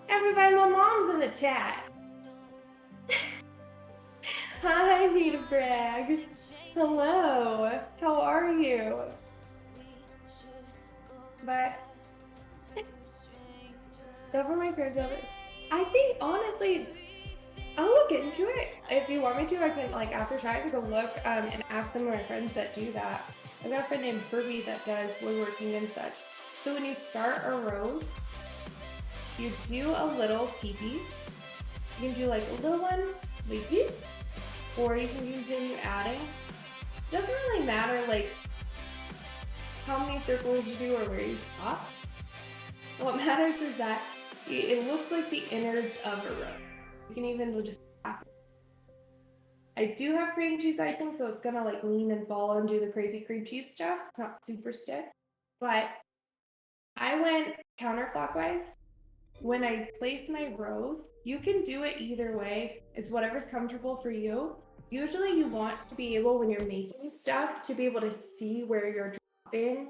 Everybody, my mom's in the chat. Hi, Nita Bragg. Hello. How are you? But over my prayers of it. I think honestly, I'll look into it. If you want me to, I can like after trying to go look and ask some of my friends that do that. I've got a friend named Herbie that does woodworking and such. So when you start a rose, you do a little teepee. You can do like a little one, like this, or you can continue adding. It doesn't really matter like how many circles you do or where you stop. What matters is that it looks like the innards of a rose. You can even just tap it. I do have cream cheese icing, so it's gonna like lean and fall and do the crazy cream cheese stuff. It's not super stiff, but I went counterclockwise. When I place my rose, you can do it either way. It's whatever's comfortable for you. Usually you want to be able, when you're making stuff, to be able to see where you're dropping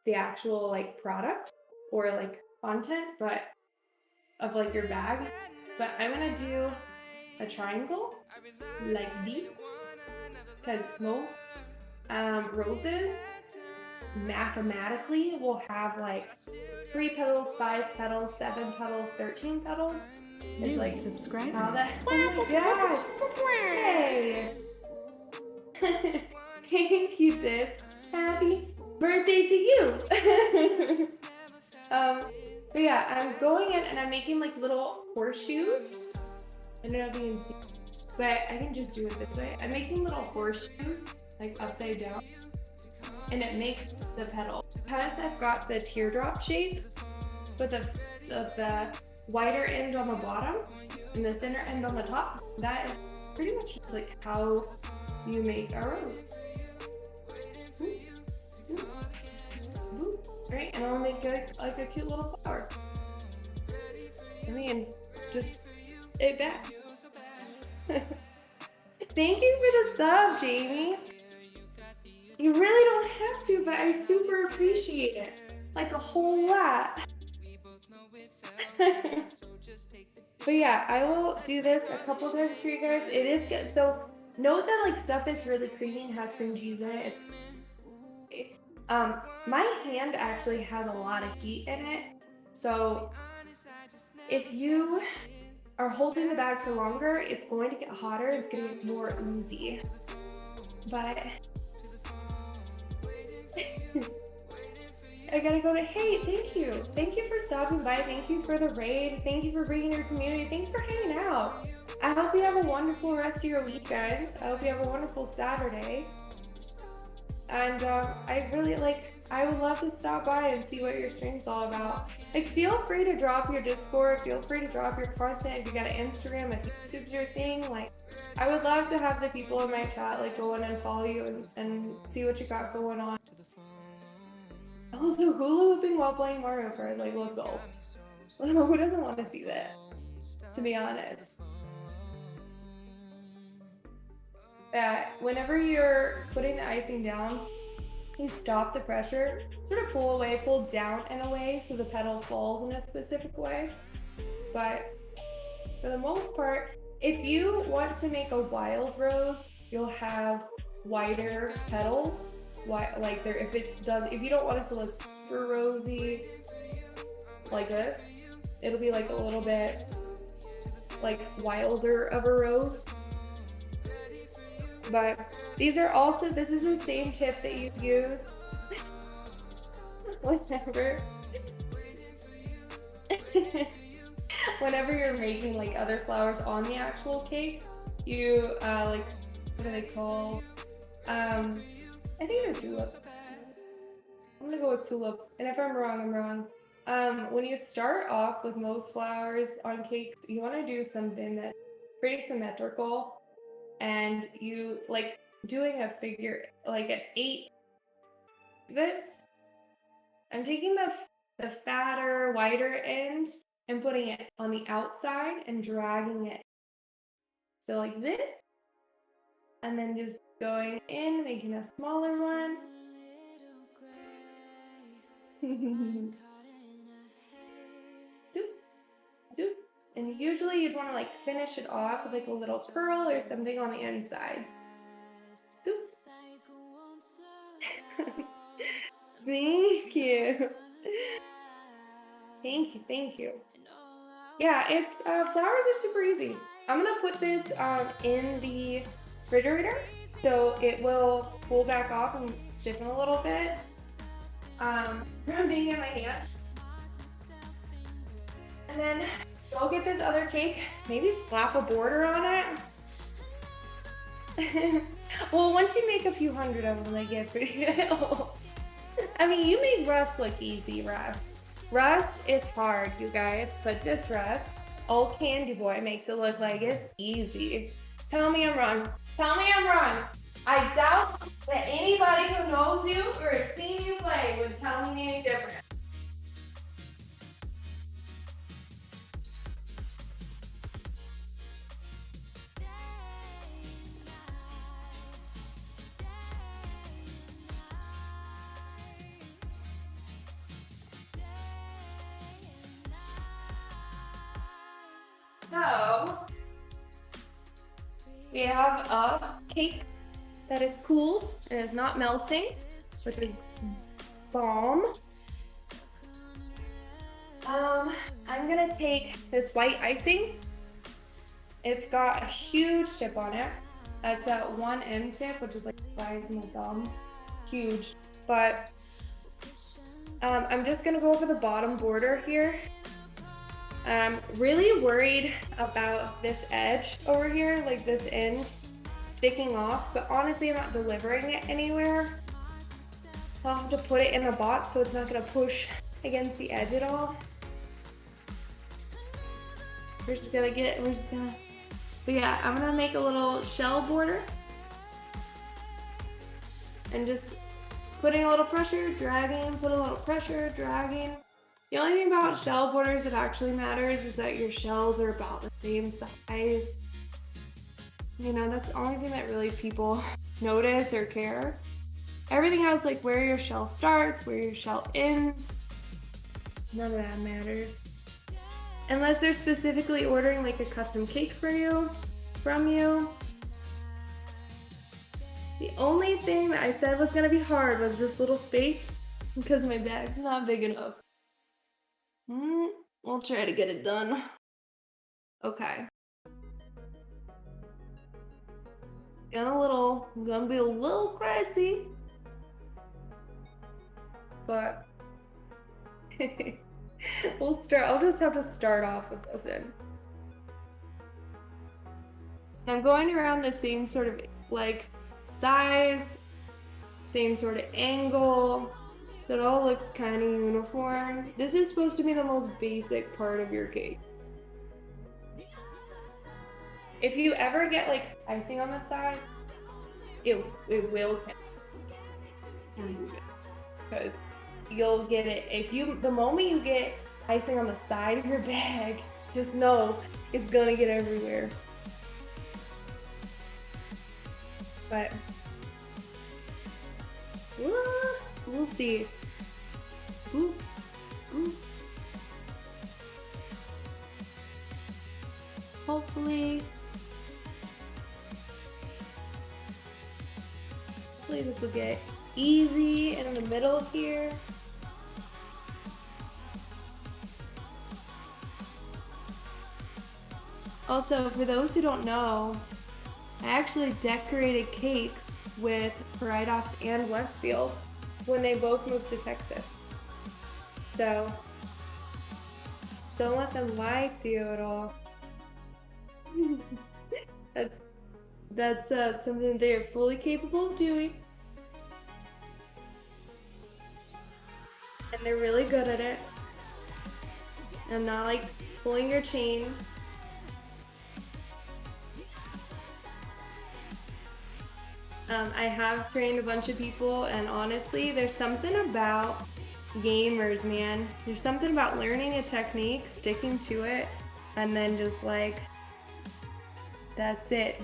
the actual like product or like content, but of like your bag. But I'm gonna do a triangle like this, because most roses mathematically will have like 3 petals, 5 petals, 7 petals, 13 petals. It's like subscriber. how that. Oh my gosh! Hey, Thank you, Dis. Happy birthday to you. um, but yeah, I'm going in and I'm making like little horseshoes. I don't know if you can see, but I can just do it this way. I'm making little horseshoes, like upside down, and it makes the petal. Because I've got the teardrop shape with the wider end on the bottom and the thinner end on the top, that is pretty much just like how you make a rose. Right? And I'll make like a cute little flower. I mean, just it back. Thank you for the sub, Jamie. You really don't have to, but I super appreciate it. Like a whole lot. But yeah, I will do this a couple times for you guys. It is good. So note that like stuff that's really creamy and has cream cheese in it is my hand actually has a lot of heat in it. So if you are holding the bag for longer, it's going to get hotter, it's gonna get more oozy. But I gotta go to, hey, thank you. Thank you for stopping by. Thank you for the raid. Thank you for bringing your community. Thanks for hanging out. I hope you have a wonderful rest of your week, guys. I hope you have a wonderful Saturday. And I really I would love to stop by and see what your stream's all about. Like, feel free to drop your Discord. Feel free to drop your content. If you got an Instagram, if YouTube's your thing, like, I would love to have the people in my chat like go in and follow you and see what you got going on. Also, hula hooping while playing Mario Kart, like, let's go. Who doesn't want to see that? To be honest. Yeah, whenever you're putting the icing down, you stop the pressure, sort of pull away, pull down and away so the petal falls in a specific way. But for the most part, if you want to make a wild rose, you'll have wider petals. Like there, if you don't want it to look super rosy like this, it'll be like a little bit like wilder of a rose. But these are also, this is the same tip that you use whenever you're making like other flowers on the actual cake. You like, what are they called? I think they're tulips. I'm gonna go with tulips, and if I'm wrong, I'm wrong. When you start off with most flowers on cakes, you want to do something that's pretty symmetrical. And you like doing a figure like an 8. This, I'm taking the fatter, wider end and putting it on the outside and dragging it. So like this, and then just going in, making a smaller one. Doop, doop. And usually you'd want to like finish it off with like a little pearl or something on the inside. Thank you. Thank you. Yeah, it's flowers are super easy. I'm gonna put this in the refrigerator so it will pull back off and stiffen a little bit. Being in my hand. And then I'll get this other cake, maybe slap a border on it. Well, once you make a few hundred of them, they get pretty good. I mean, you made Rust look easy, Rust. Rust is hard, you guys, but this Rust, old Candy Boy, makes it look like it's easy. Tell me I'm wrong. Tell me I'm wrong. I doubt that anybody who knows you or has seen you play would tell me any different. So, we have a cake that is cooled and is not melting, which is bomb. I'm gonna take this white icing. It's got a huge tip on it. It's a 1M tip, which is like the size of my thumb. Huge. But I'm just gonna go over the bottom border here. I'm really worried about this edge over here, like this end sticking off, but honestly I'm not delivering it anywhere. I'll have to put it in a box so it's not gonna push against the edge at all. But yeah, I'm gonna make a little shell border and just putting a little pressure, dragging, put a little pressure, dragging. The only thing about shell borders that actually matters is that your shells are about the same size. You know, that's the only thing that really people notice or care. Everything else, like where your shell starts, where your shell ends, none of that matters. Unless they're specifically ordering like a custom cake for you, from you. The only thing that I said was gonna be hard was this little space because my bag's not big enough. We'll try to get it done. Okay. Gonna be a little crazy, but I'll just have to start off with this in. I'm going around the same sort of like size, same sort of angle, so it all looks kind of uniform. This is supposed to be the most basic part of your cake. If you ever get like icing on the side, it will count. Because you'll get it the moment you get icing on the side of your bag, just know it's gonna get everywhere. But we'll see. Ooh. Hopefully this will get easy and in the middle here. Also, for those who don't know, I actually decorated cakes with Pride Offs and Westfield when they both moved to Texas. So don't let them lie to you at all. That's something they're fully capable of doing. And they're really good at it. I'm not like pulling your chain. I have trained a bunch of people, and honestly, there's something about gamers, man. There's something about learning a technique, sticking to it, and then just like, that's it.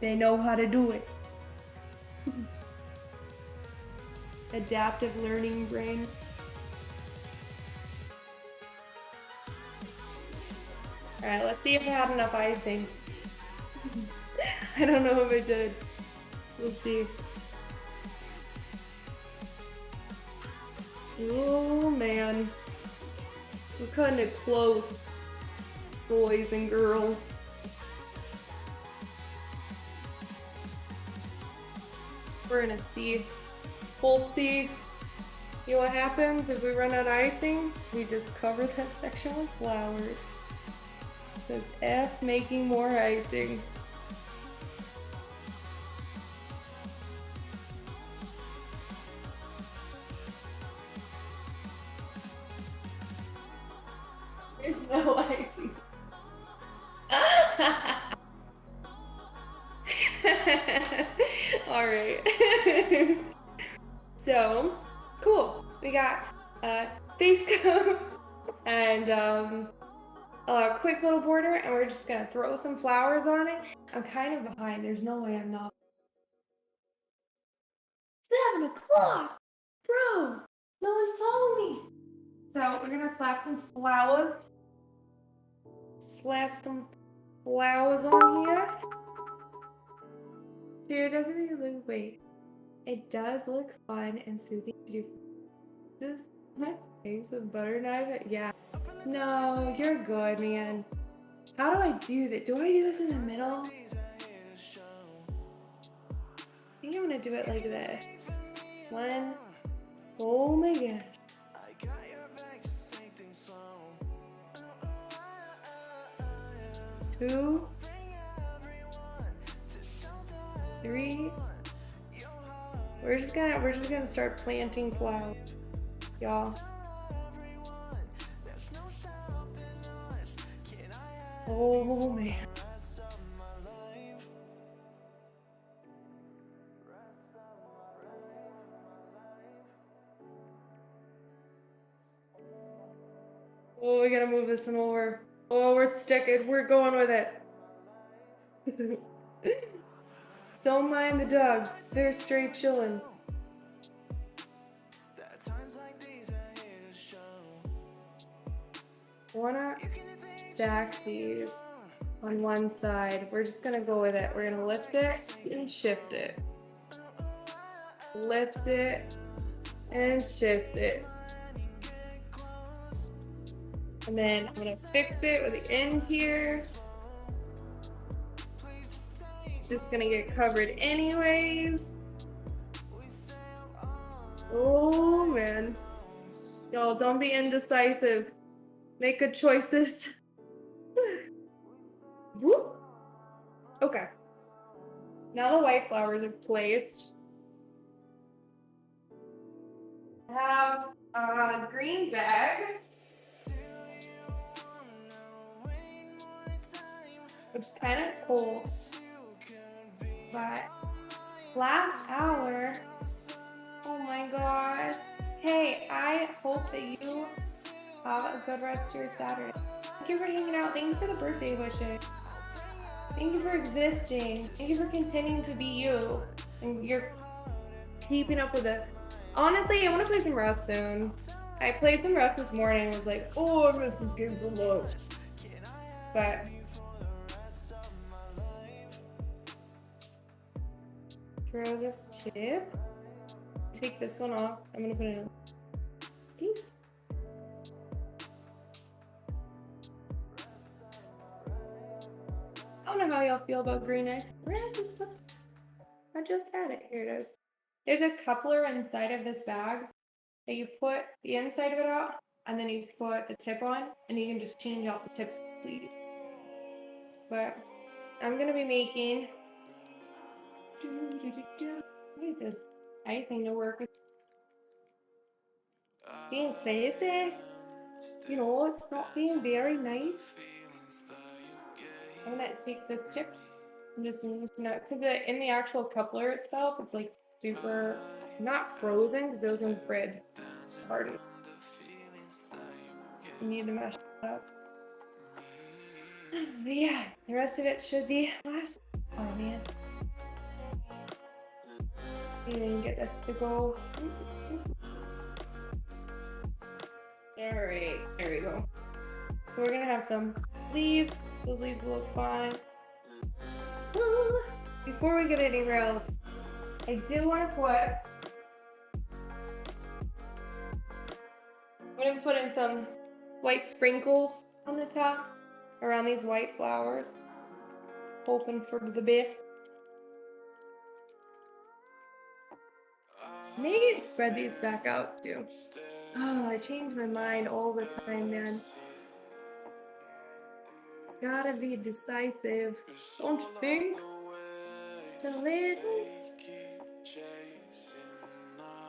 They know how to do it. Adaptive learning brain. Alright, let's see if I had enough icing. I don't know if I did. We'll see. Oh man. We're cutting it close, boys and girls. We're gonna see. We'll see. You know what happens if we run out of icing? We just cover that section with flowers. So it's F making more icing. There's no icing. All right. So, cool. We got face coat and a quick little border, and we're just gonna throw some flowers on it. I'm kind of behind. There's no way I'm not. It's 7 o'clock, bro. No one told me. So we're gonna slap some flowers. Slap some flowers on here. Dude, doesn't it look, wait. It does look fun and soothing to do this. Face with butter knife? Yeah. No, you're good, man. How do I do that? Do I do this in the middle? think I'm gonna do it like this. 1. Oh my gosh. 2, 3. We're just gonna start planting flowers, y'all. Oh man. Oh, we gotta move this one over. Oh, we're sticking. We're going with it. Don't mind the dogs. They're straight chilling. Wanna stack these on one side. We're just gonna go with it. We're gonna lift it and shift it. Lift it and shift it. And then I'm gonna fix it with the end here. It's just gonna get covered anyways. Oh man. Y'all, don't be indecisive. Make good choices. Whoop. Okay. Now the white flowers are placed. I have a green bag, which is kind of cold. But last hour, oh my gosh. Hey, I hope that you have a good rest of your Saturday. Thank you for hanging out. Thank you for the birthday wishes. Thank you for existing. Thank you for continuing to be you. And you're keeping up with it. Honestly, I want to play some Rust soon. I played some Rust this morning and was like, oh, I miss this game so much. But throw this tip. Take this one off. I'm gonna put it in. Beep. I don't know how y'all feel about green ice. Where did I just put? I just had it. Here it is. There's a coupler inside of this bag that you put the inside of it out, and then you put the tip on, and you can just change out the tips, please. But I'm gonna be making. Look at this icing to work with. Being crazy, you know, it's not being very nice. I'm gonna take this tip and just loosen it, because in the actual coupler itself, it's like super not frozen because it was in the fridge. Hardened. You need to mesh it up. But yeah, the rest of it should be last. Oh man. You can get this to go. Alright, there we go. So we're gonna have some leaves. Those leaves will look fine. Before we get anywhere else, I do want to I'm gonna put in some white sprinkles on the top around these white flowers. Hoping for the best. Maybe spread these back out too. Oh, I change my mind all the time, man. Gotta be decisive, don't you think? Just a little.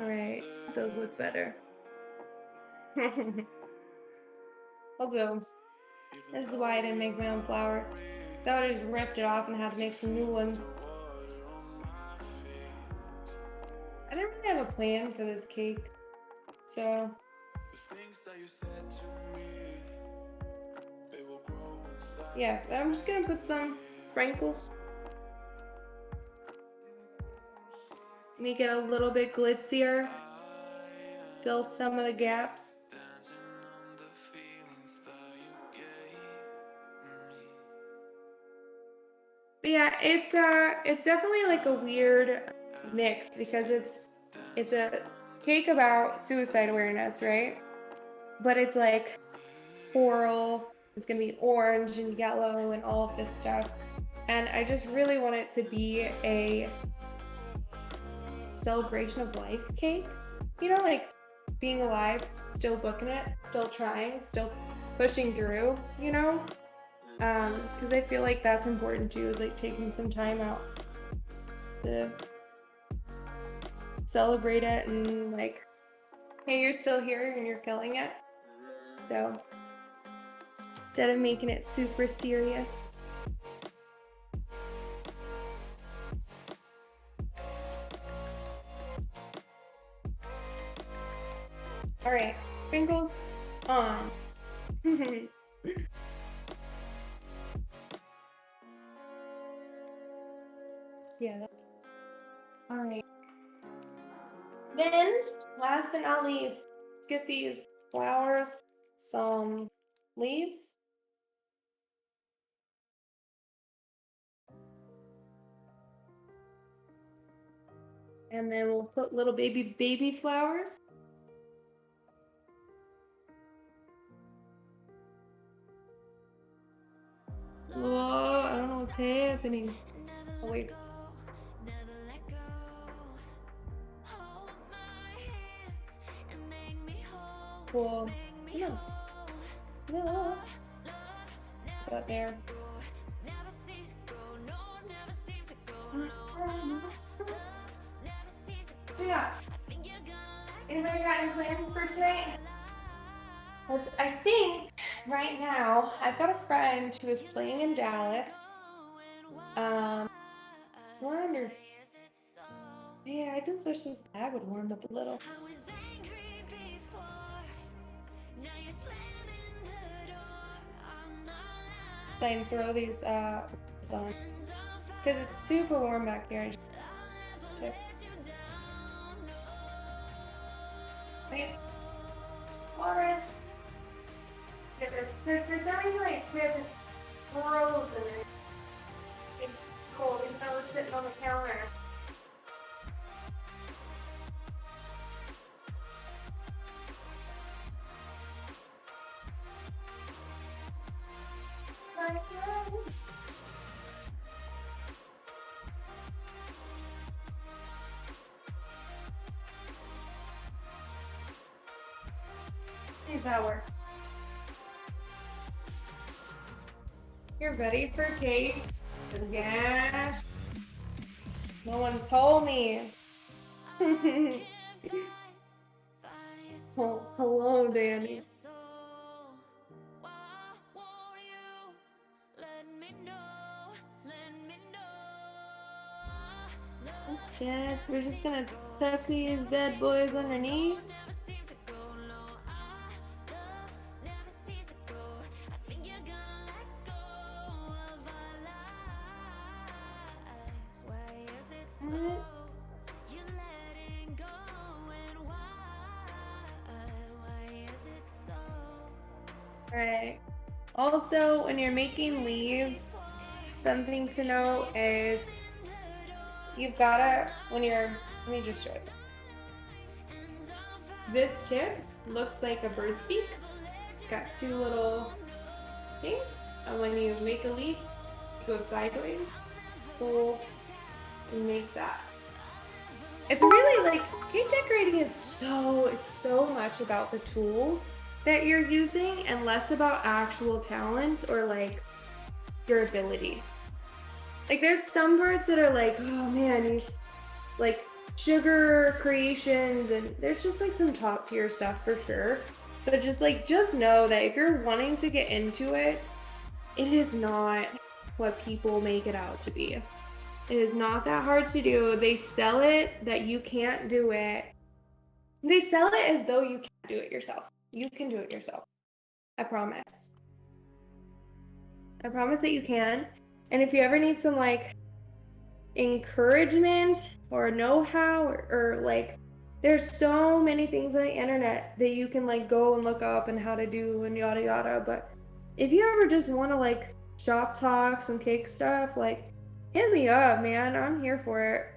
Alright, those look better. Also, this is why I didn't make my own flowers. I would have just ripped it off and had to make some new ones. I didn't really have a plan for this cake, so yeah, but I'm just gonna put some sprinkles. Make it a little bit glitzier. Fill some of the gaps. But yeah, it's definitely like a weird mix because it's a cake about suicide awareness, right? But it's like coral, it's gonna be orange and yellow and all of this stuff. And I just really want it to be a celebration of life cake. You know, like being alive, still booking it, still trying, still pushing through, you know? Because I feel like that's important too, is like taking some time out to celebrate it and like, hey, you're still here and you're killing it. So instead of making it super serious. All right, sprinkles on. Yeah. All right. Then, last but not least, get these flowers, some leaves. And then we'll put little baby flowers. Whoa, I don't know what's happening. Oh, wait. Cool. Yeah. Yeah. Put that there. So yeah. Anybody got any plans for tonight? Because I think right now I've got a friend who is playing in Dallas. I wonder. Yeah, I just wish this bag would warm up a little. And throw these on because it's super warm back here. Wait, water. There's nothing like with frozen. It's cold, even though it's sitting on the counter. See if that works. You're ready for cake? Yes. No one told me. Oh, hello, Danny. Yes, we're just gonna tuck these bad boys underneath. Alright. Also, when you're making leaves, something to note is you've gotta, let me just show it. This tip looks like a bird's beak. It's got two little things. And when you make a leaf, it goes sideways. Pull and make that. It's really like, cake decorating is it's so much about the tools that you're using and less about actual talent or like your ability. Like there's some birds that are like, oh man, you like sugar creations, and there's just like some top tier stuff for sure. But just know that if you're wanting to get into it, it is not what people make it out to be. It is not that hard to do. They sell it that you can't do it. They sell it as though you can't do it yourself. You can do it yourself. I promise. I promise that you can. And if you ever need some like encouragement or know-how or like there's so many things on the internet that you can like go and look up and how to do and yada yada. But if you ever just want to like shop talk some cake stuff, like hit me up, man. I'm here for it.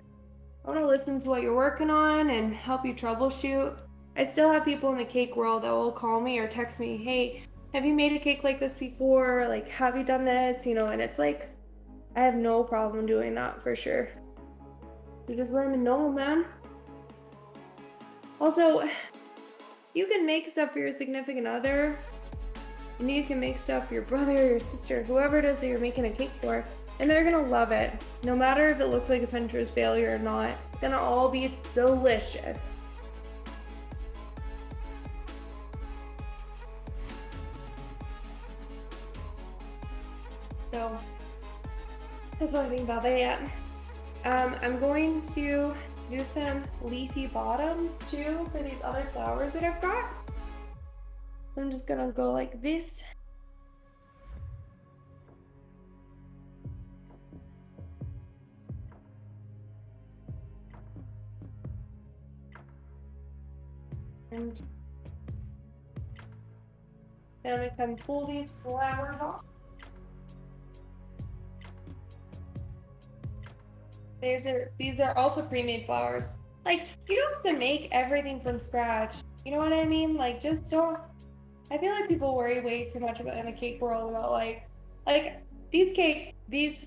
I want to listen to what you're working on and help you troubleshoot. I still have people in the cake world that will call me or text me, hey, have you made a cake like this before? Like, have you done this? You know, and it's like, I have no problem doing that for sure. So just let me know, man. Also, you can make stuff for your significant other, and you can make stuff for your brother, your sister, whoever it is that you're making a cake for, and they're gonna love it. No matter if it looks like a Pinterest failure or not, it's gonna all be delicious. So that's what I think about that. I'm going to do some leafy bottoms too for these other flowers that I've got. I'm just gonna go like this. And then I'm gonna come pull these flowers off. These are also pre-made flowers. Like, you don't have to make everything from scratch. You know what I mean? Like, just don't. I feel like people worry way too much about in the cake world about like these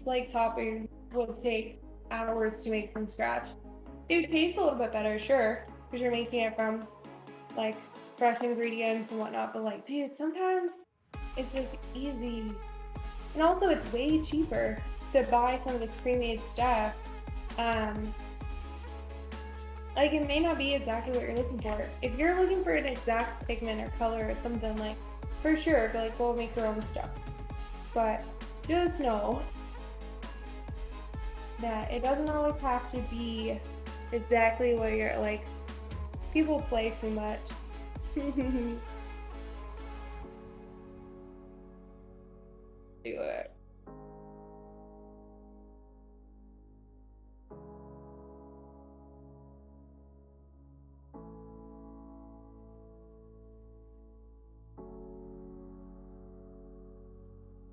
like toppings will take hours to make from scratch. It would taste a little bit better, sure, because you're making it from like fresh ingredients and whatnot. But like, dude, sometimes it's just easy, and also it's way cheaper to buy some of this pre-made stuff. Like it may not be exactly what you're looking for. If you're looking for an exact pigment or color or something, like for sure, go make your own stuff. But just know that it doesn't always have to be exactly what you're like. People play too much. Do it.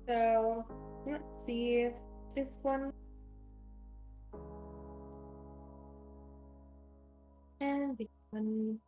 So let's see this one and this one.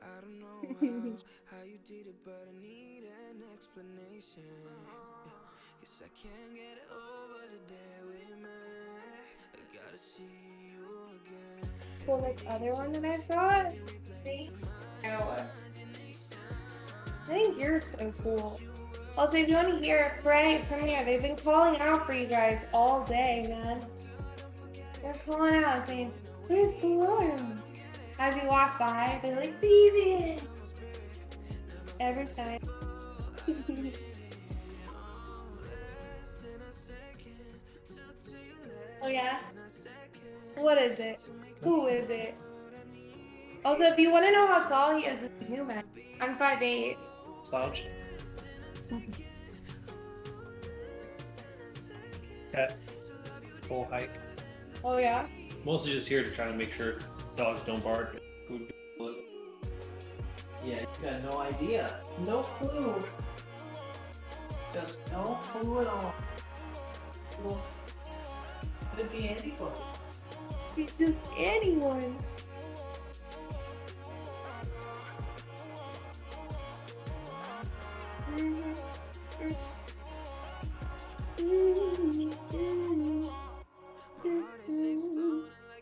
I don't know how you did it, but I need an explanation. Guess I can't get over the day we met. I gotta see you again. So this other one that I've got, see? I think yours so cool. Also, if you want to hear a premiere, they've been calling out for you guys all day, man. They're calling out saying, "Where's Bloom?" As you walk by, they're like, "Steven!" Every time. Oh yeah? What is it? Who is it? Also, if you want to know how tall he is as a human, I'm 5'8". Slouch. Cat. Full hike. Oh yeah? Mostly just here to try to make sure dogs don't bark. Food gets Yeah, you got no idea. No clue. Just no clue at all. Well, could be anybody. He's just anyone.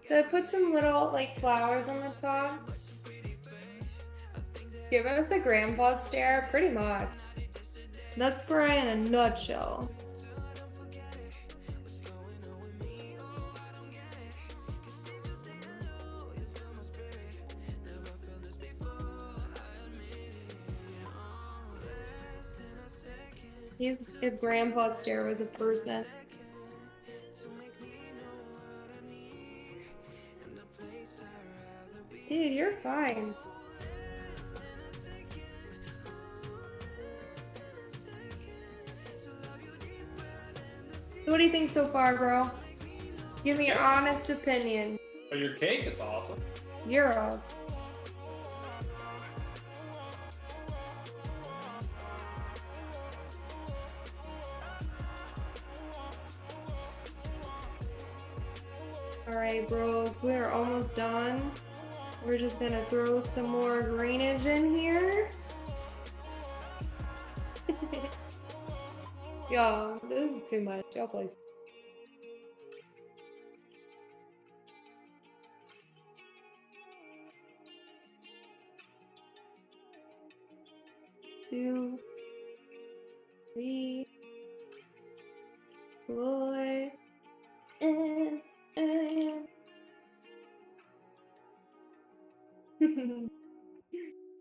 So I put some little like flowers on the top. Give us a grandpa stare, pretty much. That's Bri in a nutshell. If grandpa stare was a person. Dude, you're fine. So what do you think so far, bro? Give me your honest opinion. Oh, your cake? It's awesome. Euros. Alright, bros, we're almost done. We're just gonna throw some more greenage in here. Y'all, this is too much. Y'all play. Two, three, four, and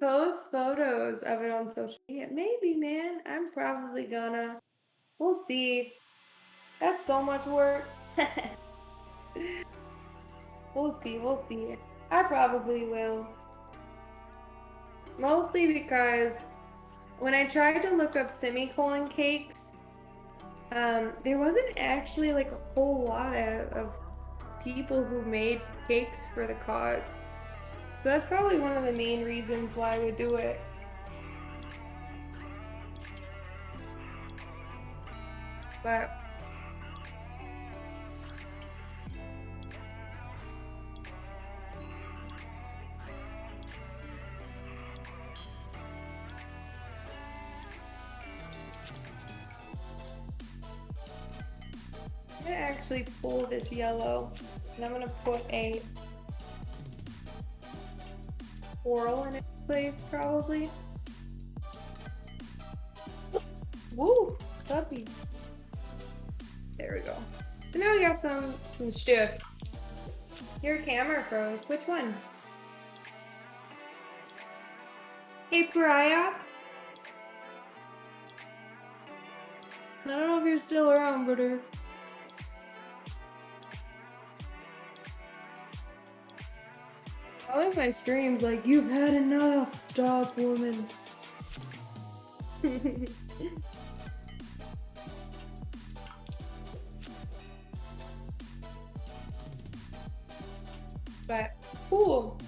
post photos of it on social media. Maybe, man. I'm probably gonna. We'll see. That's so much work. We'll see. We'll see. I probably will. Mostly because when I tried to look up semicolon cakes, there wasn't actually like a whole lot of people who made cakes for the cause. So that's probably one of the main reasons why I would do it. But I'm gonna actually pull this yellow and I'm gonna put a coral in its place probably. Woo! Puppy. There we go. So now we got some stuff. Your camera froze. Which one? Hey, Pariah. I don't know if you're still around, brother. I like my streams like, you've had enough. Stop, woman. But cool.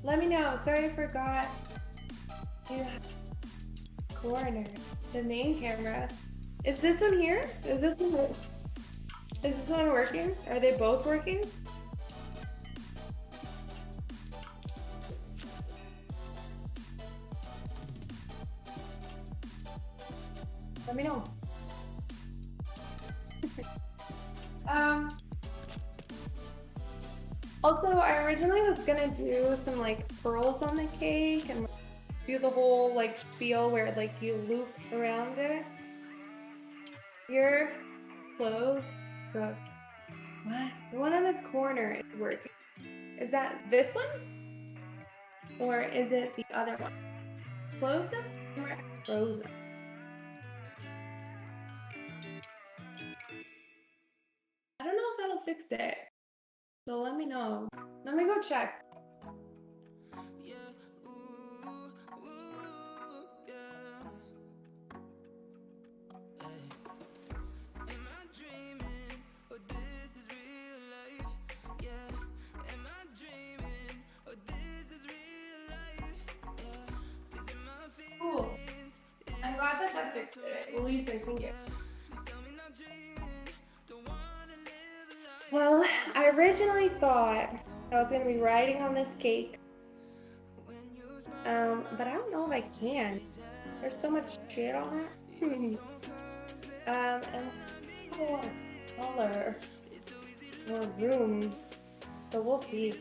Let me know. Sorry I forgot. Yeah. Corner. The main camera. Is this one here? Is this one working? Are they both working? Let me know. Also, I originally was gonna do some like pearls on the cake and do the whole like spiel where like you loop around it. Your clothes. What? The one on the corner is working. Is that this one? Or is it the other one? Close them or close them? I don't know if that'll fix it. So let me know. Let me go check. Cool. I'm glad that that fixed it. At least I think it. Well, I originally thought I was gonna be writing on this cake, but I don't know if I can. There's so much shit on it. And I don't want color or room, so we'll see.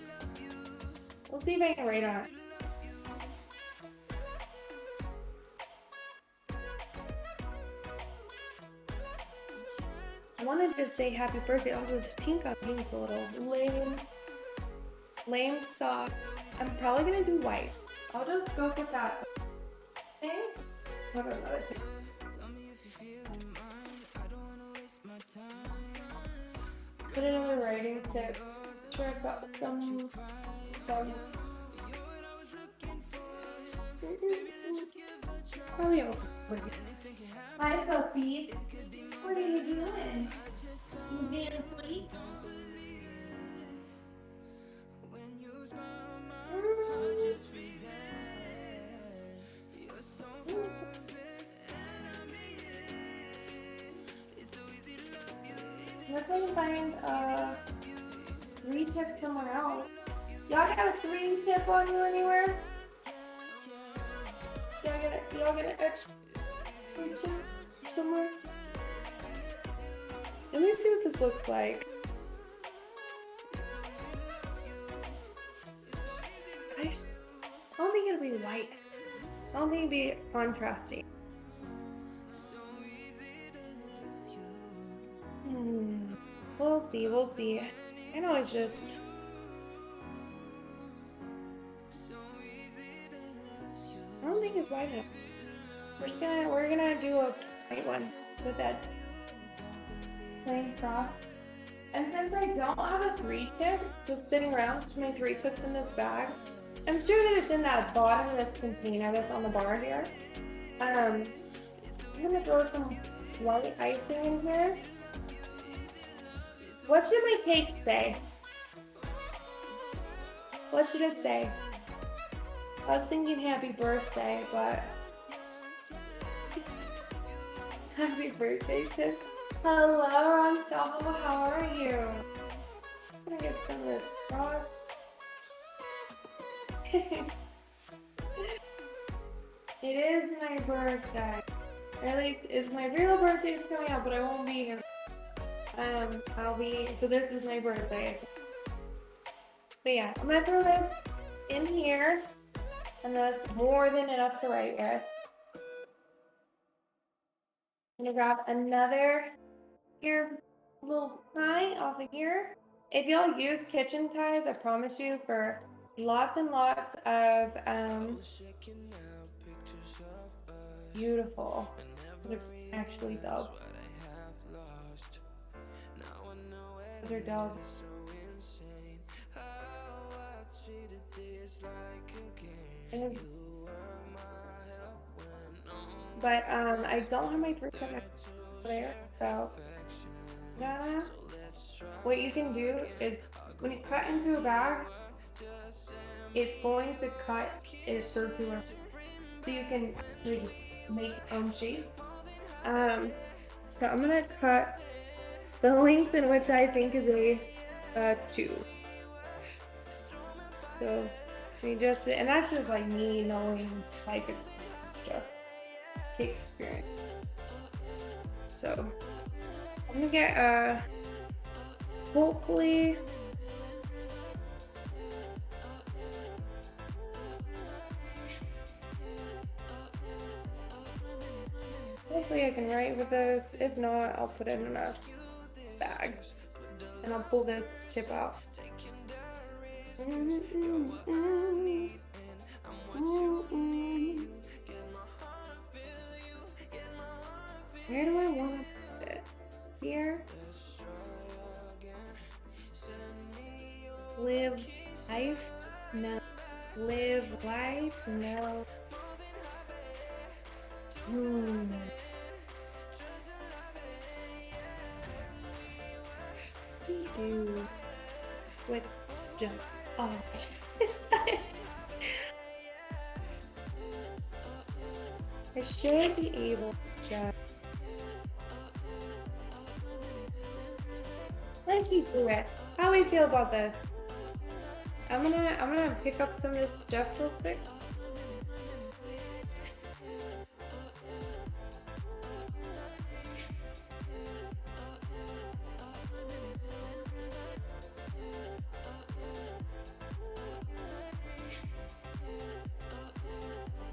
We'll see if I can write on it. I wanted to say happy birthday. Also, this pink on pink's a little lame sock. I'm probably gonna do white. I'll just go with that. Okay? What about another thing? Put it in the writing tip. Sure, I've got some. Probably over. Hi, Sophie. What are you doing? You being asleep? Let's find 3 tip somewhere else. Y'all got a 3 tip on you anywhere? Y'all get an extra 3 tip somewhere? Let me see what this looks like. I don't think it'll be white. I don't think it'll be contrasting. We'll see, we'll see. I know it's just... I don't think it's white enough. We're gonna do a white one with that plain cross. And since I don't have a 3 tip just sitting around, just my 3 tips in this bag, I'm sure that it's in that bottom of this container that's on the bar here. I'm gonna throw some white icing in here. What should my cake say? What should it say? I was thinking happy birthday, but... Happy birthday, Tiff. Hello, Unstoppable, how are you? I'm gonna get some of this sauce. It is my birthday. Or at least it's my real birthday is coming up, but I won't be here. So this is my birthday. But yeah, I'm gonna throw this in here, and that's more than enough to write with. I'm gonna grab another here little tie off of here. If y'all use kitchen ties, I promise you, for lots and lots of beautiful. Those are actually dope. Those are dope. But I don't have my 3 tip there, so yeah. What you can do is when you cut into a bag, it's going to cut in a circular, so you can actually just make your own shape. So I'm gonna cut the length in which I think is a 2. So we just, and that's just like me knowing like it's just cake experience. So I'm gonna get hopefully I can write with this. If not, I'll put it in a bag and I'll pull this tip out. Where do I want to put it? Here? Live life? No. Live life? No. Do with jump. Oh, I should be able to just. Let's just do it. How do we feel about this? I'm gonna pick up some of this stuff real quick.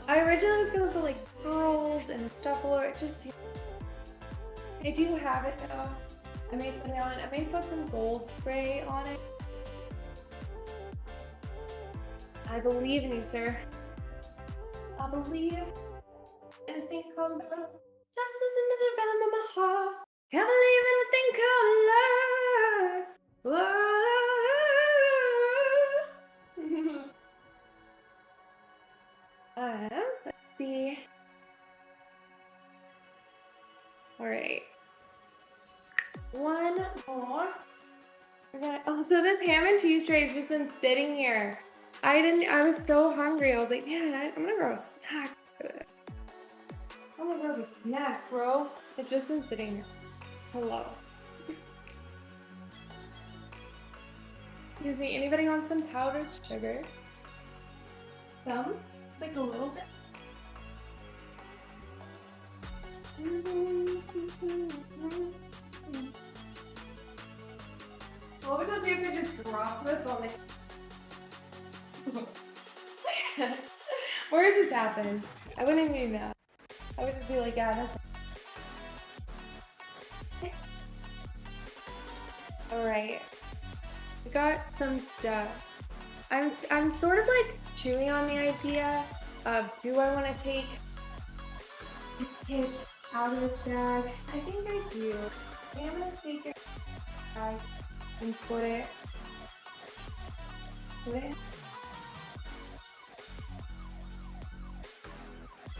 I originally was gonna put like pearls and stuff all over it. Just I do have it though. I may put it on. I may put some gold spray on it. I believe in you, sir. I believe anything called love. Just as another rhythm in my heart. I believe in a thing called love. Whoa. Let's see. All right. One more. Oh, so this ham and cheese tray has just been sitting here. I was so hungry. I was like, man, I'm gonna grow a snack. I'm gonna grow a snack, bro. It's just been sitting here. Hello. Excuse me, anybody want some powdered sugar? Some? It's like a little bit. What would it be if I just drop this on it? Where is this happening? I wouldn't even know. I would just be like, yeah, that's alright. I got some stuff. I'm sort of like chewing on the idea of, do I want to take out of this bag? I think I do. I'm gonna take it bag and put it.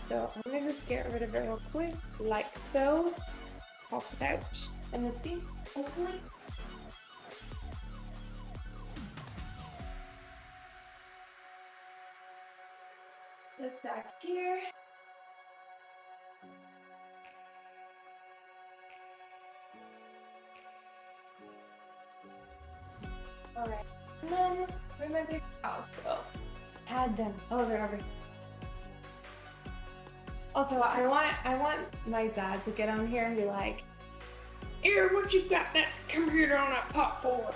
So I'm gonna just get rid of it real quick, like so. Pop it out, and let's see. Hopefully. This sack here. Alright. And then where my big towels go? Had them. Oh, they're over here. Also, I want my dad to get on here and be like, "Here, what you got that computer on that pot for?"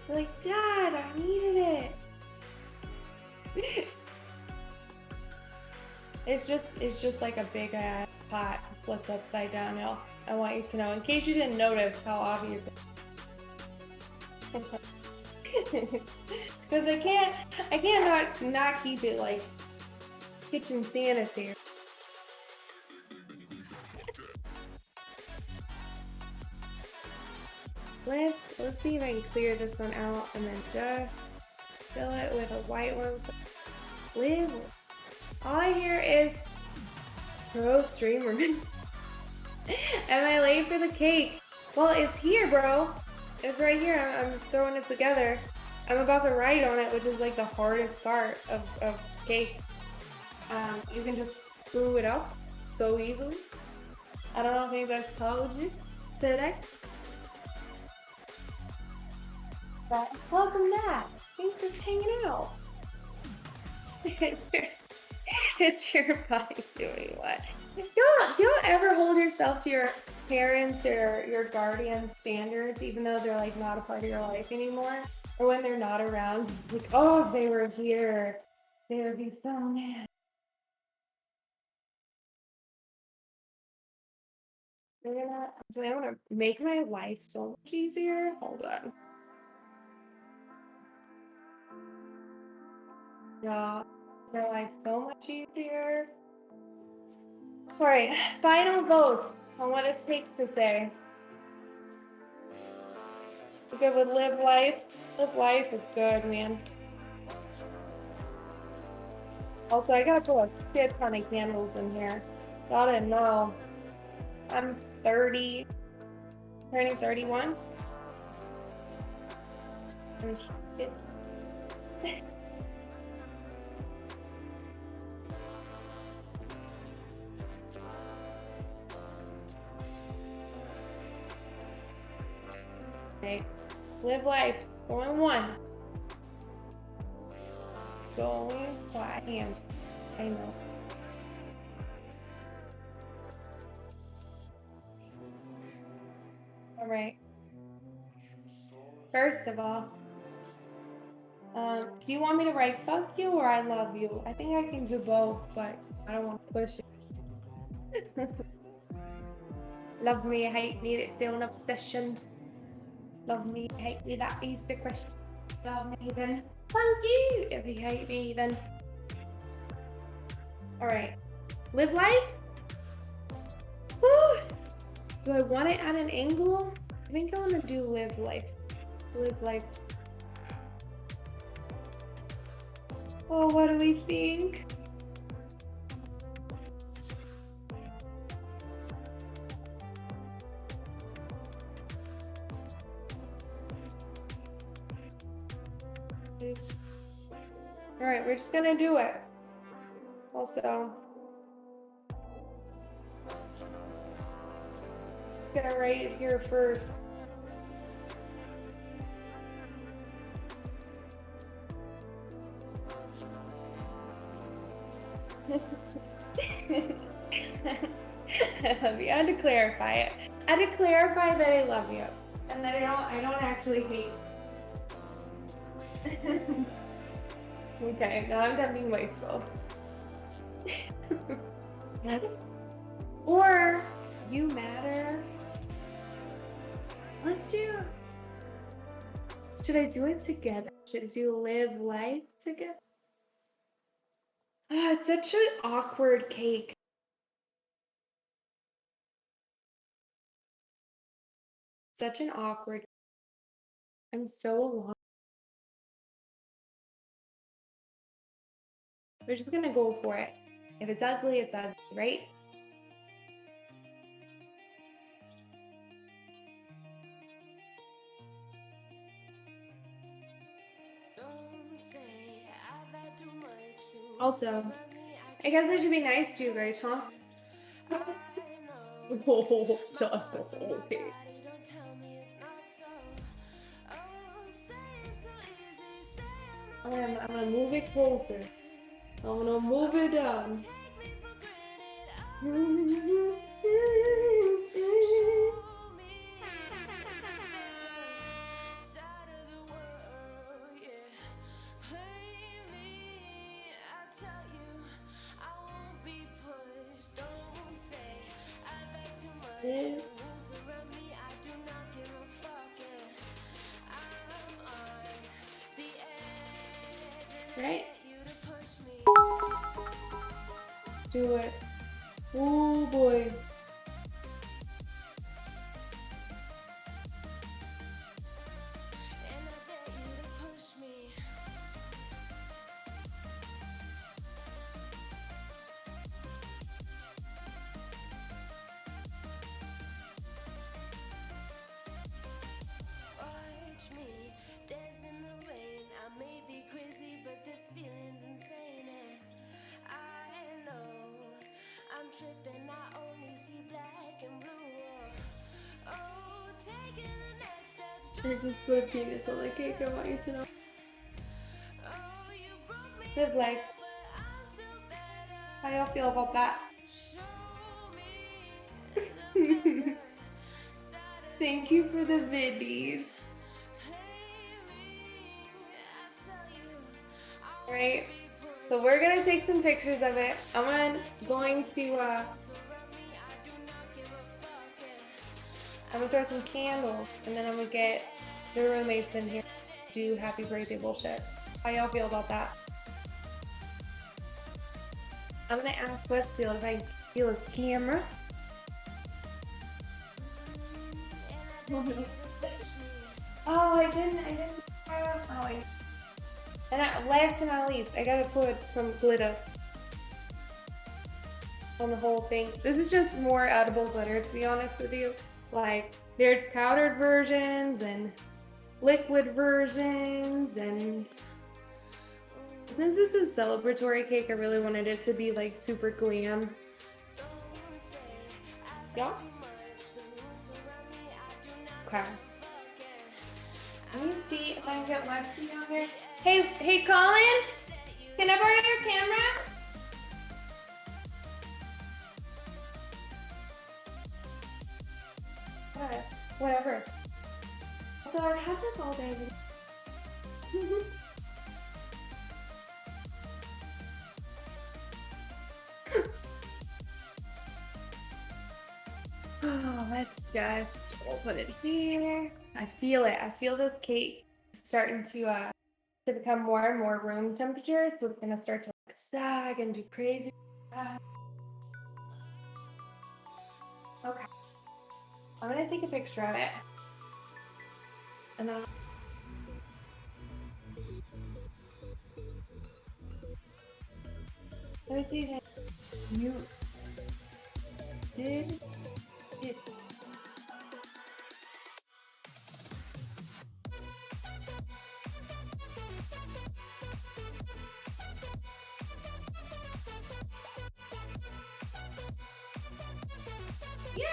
I'm like, Dad, I needed it. It's just like a big ass pot flipped upside down, y'all. I want you to know, in case you didn't notice how obvious it is. Because I can't not keep it like kitchen sanitary. Let's see if I can clear this one out and then just fill it with a white one. So live. All I hear is pro streamer. Am I late for the cake? Well, it's here, bro. It's right here. I'm throwing it together. I'm about to write on it, which is like the hardest part of cake. You can just screw it up so easily. I don't know if anybody's told you today. But welcome back. Thanks for hanging out. It's your body doing what? Do you ever hold yourself to your parents or your guardian standards, even though they're like not a part of your life anymore? Or when they're not around, it's like, oh, if they were here, they would be so mad. Do I want to make my life so much easier? Hold on. Yeah, their life so much easier. All right, final votes on what this cake to say. You good with live life? Live life is good, man. Also, I gotta put a shit ton of candles in here. Y'all didn't know. I'm 30, turning 31. And shit. Okay. Live life. Going one. Going quiet. I know. Alright. First of all, do you want me to write fuck you or I love you? I think I can do both, but I don't want to push it. Love me, hate me, it's still an obsession. Love me, hate me, that is the question. Love me, then thank you. If you hate me, then. Alright. Live life? Woo! Do I want it at an angle? I think I want to do live life. Live life. Oh, what do we think? Alright, we're just gonna do it. Also, just gonna write it here first. I love you. I had to clarify it. I had to clarify that I love you. And that I don't actually hate you. Okay, now I'm done being wasteful. Or you matter. Let's do. Should I do it together? Should I do live life together? Ah, it's such an awkward cake. Such an awkward. I'm so alone. We're just gonna go for it. If it's ugly, it's ugly, right? Also, I guess I should be nice to you guys, huh? Oh, just a whole cake. I'm gonna move it closer. I'm gonna move it down. Right? Do it. Oh boy. Watch me dance in the rain. I may be crazy, but this feeling's insane. And I know I'm tripping. I only see black and blue. Oh, taking the next steps. You're just put a penis on the cake, I want you to know. Oh, you broke me, Live life. but I'm still better. How y'all feel about that? Show me the better side of Thank you for the viddies. Right? So we're gonna take some pictures of it. I'm going to I'm gonna throw some candles and then I'm gonna get the roommates in here to do happy birthday bullshit. How y'all feel about that? I'm gonna ask Westfield if I can steal his camera. Oh, I didn't. And last but not least, I gotta put some glitter on the whole thing. This is just more edible glitter, to be honest with you. Like, there's powdered versions and liquid versions, and since this is celebratory cake, I really wanted it to be like super glam. Yeah? Okay. Let me see if I can get Westy on here. Hey, Colin? Can I borrow your camera? Whatever. So I have this all day. Oh, let's just, we'll put it here. I feel it. I feel this cake starting to become more and more room temperature. So it's gonna start to like sag and do crazy. Okay. I'm gonna take a picture of it. And then let me see if you did it. Yeah.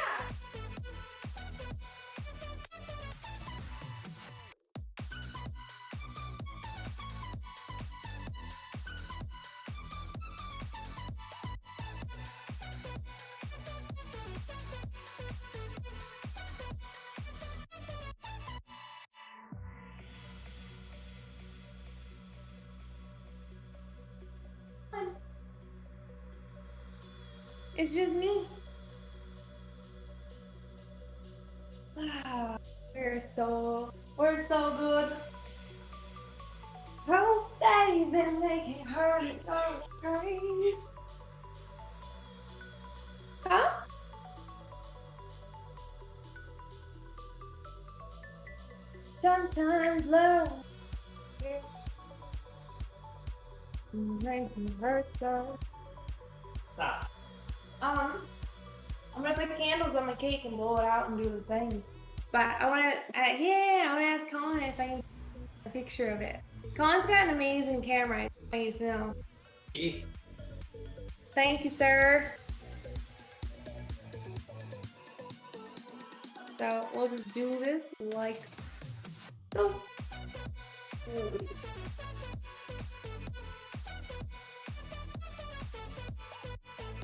It's just me. Ah, we're so good. Oh, daddy's been making her so strange. Huh? Sometimes love makes me hurt so. Stop. I'm gonna put candles on my cake and blow it out and do the thing. But I wanna ask Colin if I can get a picture of it. Colin's got an amazing camera, I used to know. Thank you, sir. So we'll just do this like so.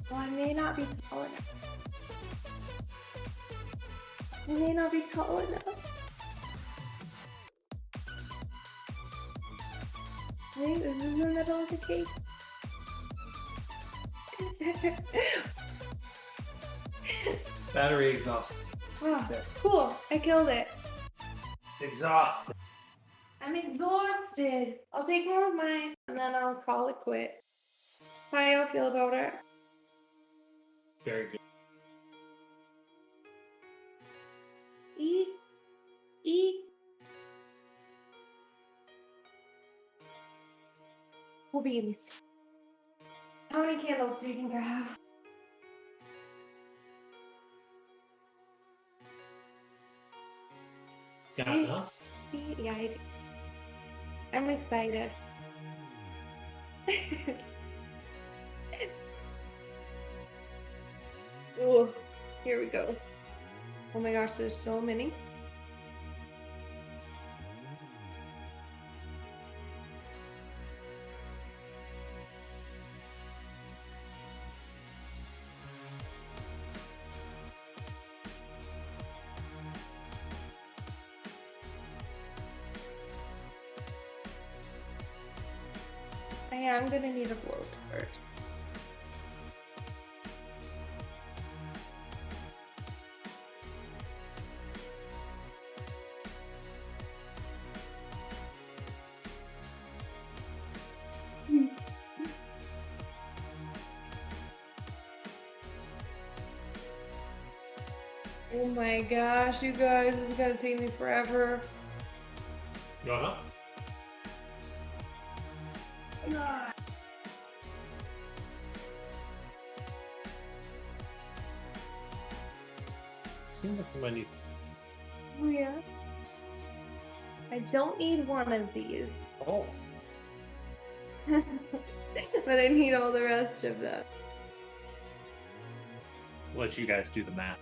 Well, I may not be tall enough. I may not be tall enough. I think this is in the middle of the cake. Battery exhausted. Oh, cool. I killed it. Exhausted. I'm exhausted. I'll take more of mine and then I'll call it quit. How y'all feel about it? Very good. Eat. Eat. Oh, babies. How many candles do you think I have? Got enough? Yeah, I do. I'm excited. Oh, here we go. Oh my gosh, there's so many. I am gonna need a blowtorch. Oh my gosh, you guys, this is gonna take me forever. You wanna? God. Seems like we might need. Oh yeah. I don't need one of these, Oh. but I need all the rest of them. Let you guys do the math.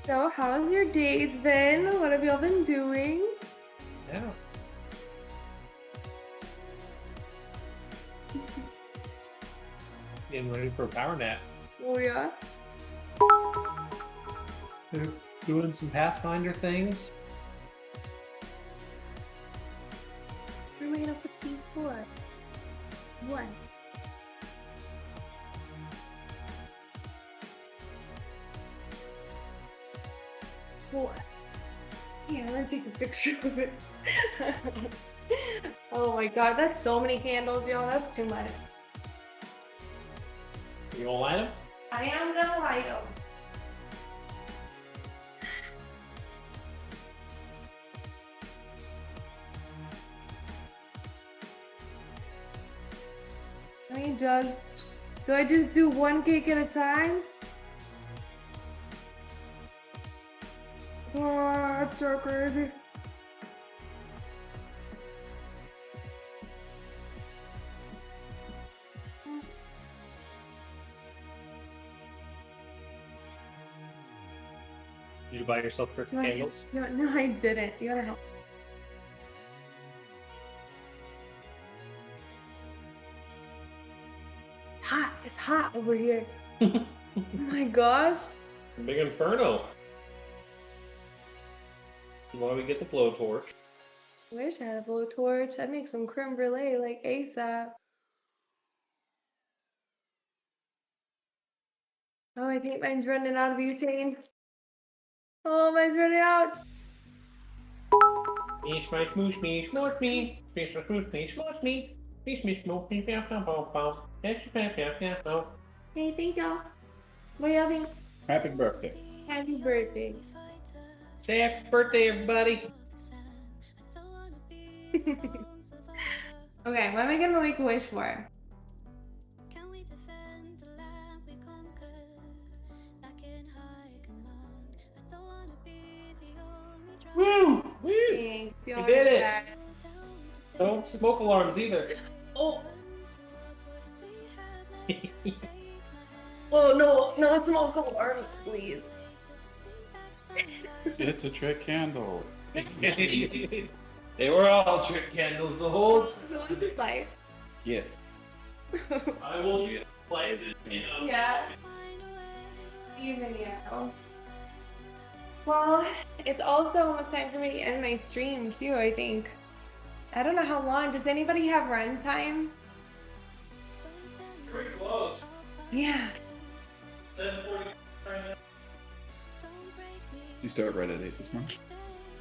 So, how's your days been? What have y'all been doing? Yeah. Getting ready for a power nap. Oh yeah. They're doing some Pathfinder things. Where am I gonna put these for? One. Four. Yeah, I'm gonna take a picture of it. Oh my god, that's so many candles, y'all. That's too much. You gonna light them? I am gonna light them. Do I just do one cake at a time? Oh, that's so crazy. Did you buy yourself 50 candles? No, I didn't. You gotta help. Hot. It's hot over here. Oh my gosh. Big inferno. While we get the blowtorch. Wish I had a blowtorch. I'd make some creme brulee like ASAP. Oh, I think mine's running out of butane. Oh, mine's running out. Meesh, my smoosh, me, smoosh me. Meesh, my smoosh, me, smoosh me. Meesh, me, smoosh me, bow, bow, bow, bow. Extra, bow, bow, bow, bow. Hey, thank y'all. What y'all think? Happy birthday. Happy birthday. Say happy birthday, everybody. Okay, what am I gonna make a wish for? Woo! Woo! Thanks. Y'all did are it. bad. No smoke alarms either. Oh. Oh no, no smoke alarms, please. It's a trick candle. They were all trick candles the whole time. Who wants a slice? Yes. I will get slices, you know. Yeah. Even yeah. Well, it's also almost time for me to end my stream too, I think. I don't know how long. Does anybody have run time? Pretty close. Yeah. 7:40 right now. You start right at 8 this morning.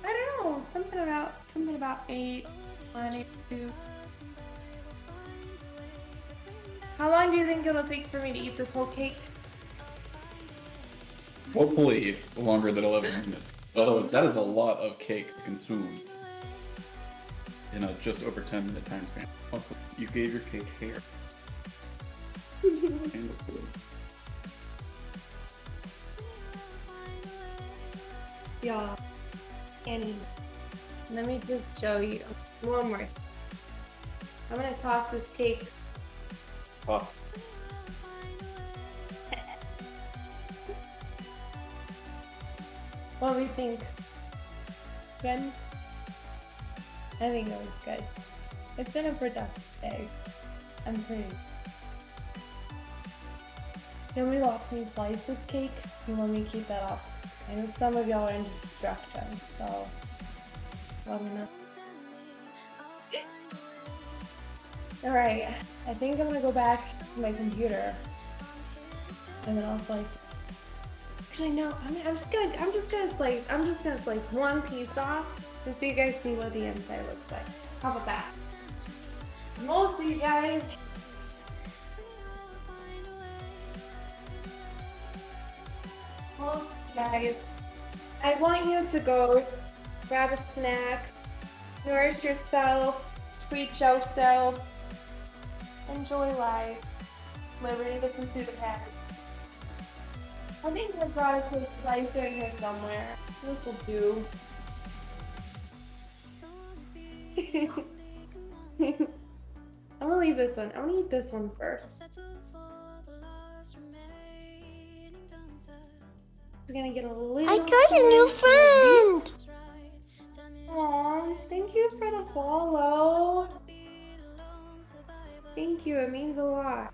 I don't know. Something about 8, 1, 8, 2. How long do you think it'll take for me to eat this whole cake? Hopefully longer than 11 minutes. Oh, that is a lot of cake to consume in a just over 10-minute time span. Also, you gave your cake hair. And it's good. Y'all, Annie, let me just show you one more. I'm gonna toss this cake. Toss. What do we think? Good? I think it was good. It's been a productive day. I'm pretty. Can we watch me slice this cake? You want me to keep that off? I know some of y'all are into destruction, so let me know. Alright, I think I'm gonna go back to my computer and then I'll slice. Actually no, I'm just gonna slice one piece off just so you guys see what the inside looks like. How about that? Most of you guys I want you to go grab a snack, nourish yourself, treat yourself, enjoy life, liberty, the pursuit of happiness. I think I brought a quick slicer in here somewhere. This will do. I'm gonna leave this one. I'm gonna eat this one first. We're gonna get a little. I got a new friend. Aw, thank you for the follow. Thank you, it means a lot.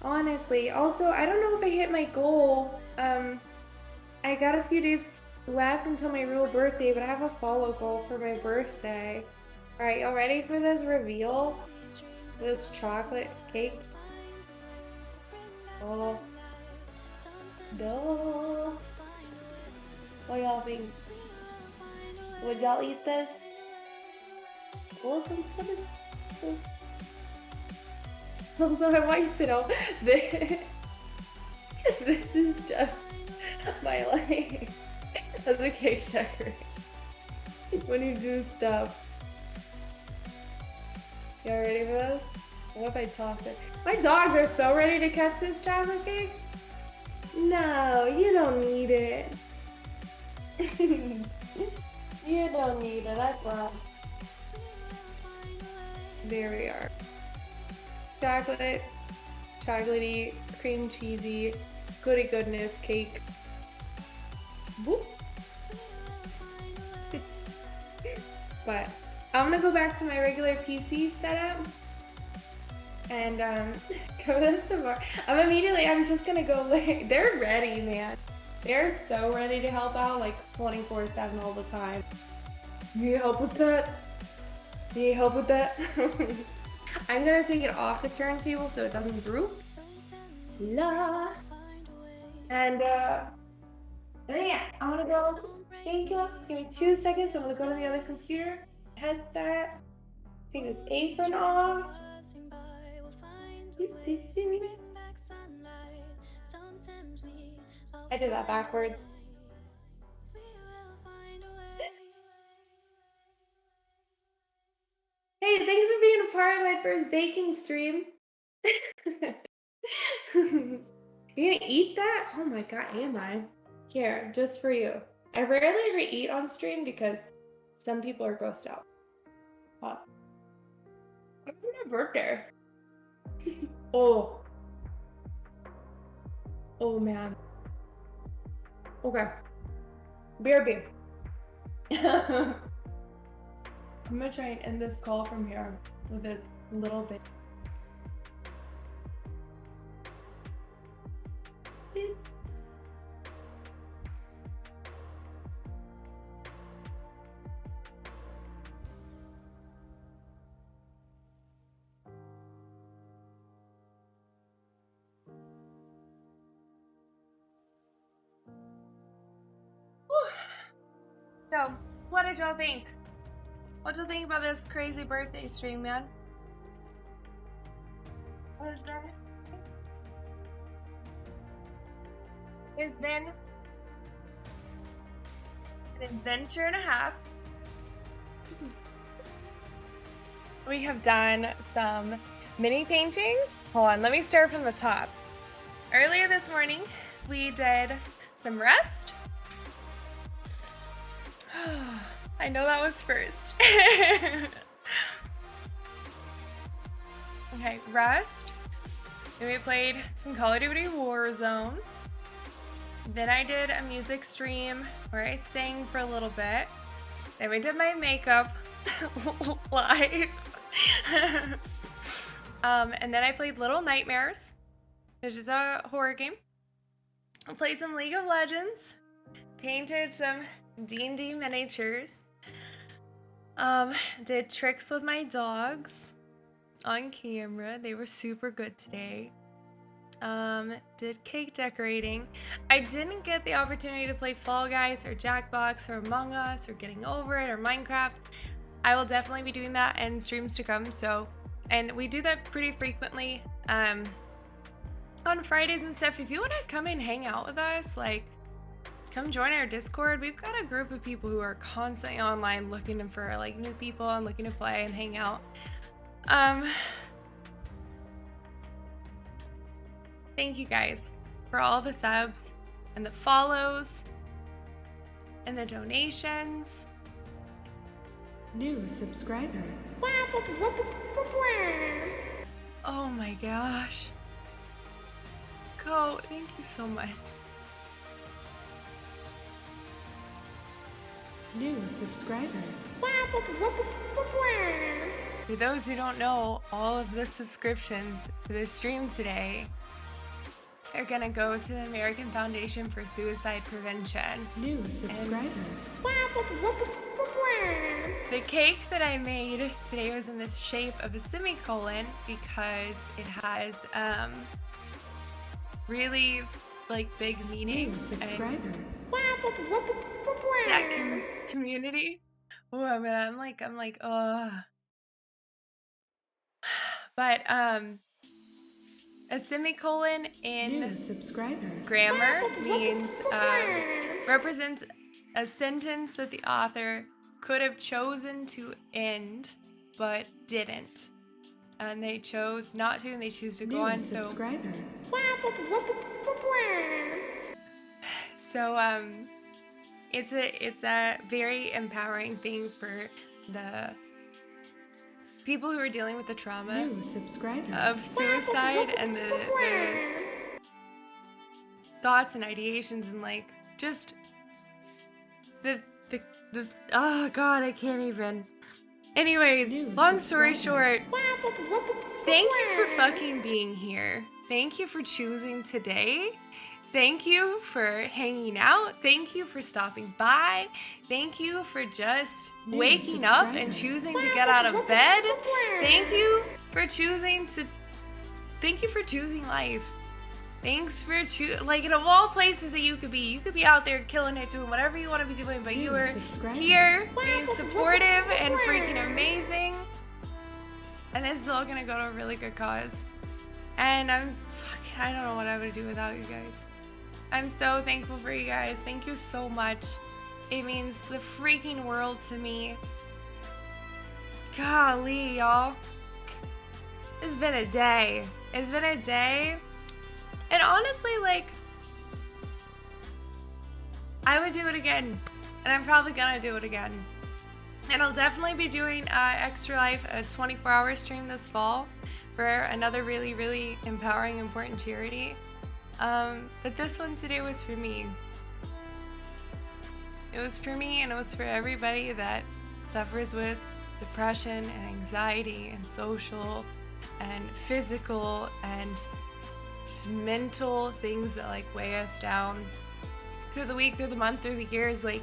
Honestly. Also, I don't know if I hit my goal. I got a few days left until my real birthday, but I have a follow goal for my birthday. Alright, y'all ready for this reveal? This chocolate cake? Oh. Duh. What y'all think? Would y'all eat this? Welcome to this. Also, I want you to know that this is just my life as a cake checker. When you do stuff. Y'all ready for this? What if I toss it? My dogs are so ready to catch this chocolate cake. No, you don't need it. You don't need it, I promise. There we are. Chocolate, chocolatey, cream cheesy, goody goodness cake. Whoop. But I'm gonna go back to my regular PC setup and go to some more. I'm just gonna go lay. They're ready, man. They're so ready to help out, like 24/7 all the time. Need help with that? Need help with that? I'm gonna take it off the turntable so it doesn't droop. La. And yeah, I wanna go. Thank you. Give me 2 seconds. I'm gonna go to the other computer. Headset. Take this apron off. I did that backwards. Hey, thanks for being a part of my first baking stream. You gonna eat that? Oh my god, am I? Here, just for you. I rarely ever eat on stream because some people are grossed out. When's my birthday? Oh. Oh man. Okay. BRB. I'm gonna try and end this call from here with this little bit. Please. So, what did y'all think? What y'all think about this crazy birthday stream, man? What is that? It's been an adventure and a half. We have done some mini painting. Hold on, let me start from the top. Earlier this morning, we did some rust. I know that was first. Okay, rust. Then we played some Call of Duty Warzone. Then I did a music stream where I sang for a little bit. Then we did my makeup live. And then I played Little Nightmares, which is a horror game. I played some League of Legends. Painted some D&D miniatures. Did tricks with my dogs on camera. They were super good today. Did cake decorating. I didn't get the opportunity to play Fall Guys or Jackbox or Among Us or Getting Over It or Minecraft. I will definitely be doing that in streams to come. So, and we do that pretty frequently on Fridays and stuff. If you want to come and hang out with us, like, come join our Discord. We've got a group of people who are constantly online looking for like new people and looking to play and hang out. Thank you guys for all the subs and the follows and the donations. New subscriber. Oh my gosh. Co, thank you so much. New subscriber. For those who don't know, all of the subscriptions for this stream today are gonna go to the American Foundation for Suicide Prevention. New subscriber. The cake that I made today was in the shape of a semicolon because it has really like big meaning. New subscriber. That community. Oh, I'm like, but a semicolon in New subscriber. grammar means represents a sentence that the author could have chosen to end but didn't, and they chose not to, and they choose to go on. Subscriber. So it's a very empowering thing for the people who are dealing with the trauma New subscriber. of suicide and the thoughts and ideations and like just the oh god, I can't even. Anyways, New long story subscriber. short, thank you for fucking being here. Thank you for choosing today Thank you for hanging out. Thank you for stopping by. Thank you for just New waking up and subscriber. choosing to get out of bed. Thank you for choosing life. Thanks for like in of all places that you could be out there killing it, doing whatever you want to be doing, but you New are subscriber. here being supportive and freaking amazing. And this is all gonna go to a really good cause. And I don't know what I would do without you guys. I'm so thankful for you guys. Thank you so much. It means the freaking world to me. Golly, y'all. It's been a day. It's been a day. And honestly, like, I would do it again. And I'm probably gonna do it again. And I'll definitely be doing Extra Life, a 24-hour stream this fall for another really, really empowering, important charity. But this one today was for me. It was for me, and it was for everybody that suffers with depression and anxiety and social and physical and just mental things that like weigh us down through the week, through the month, through the years. Like,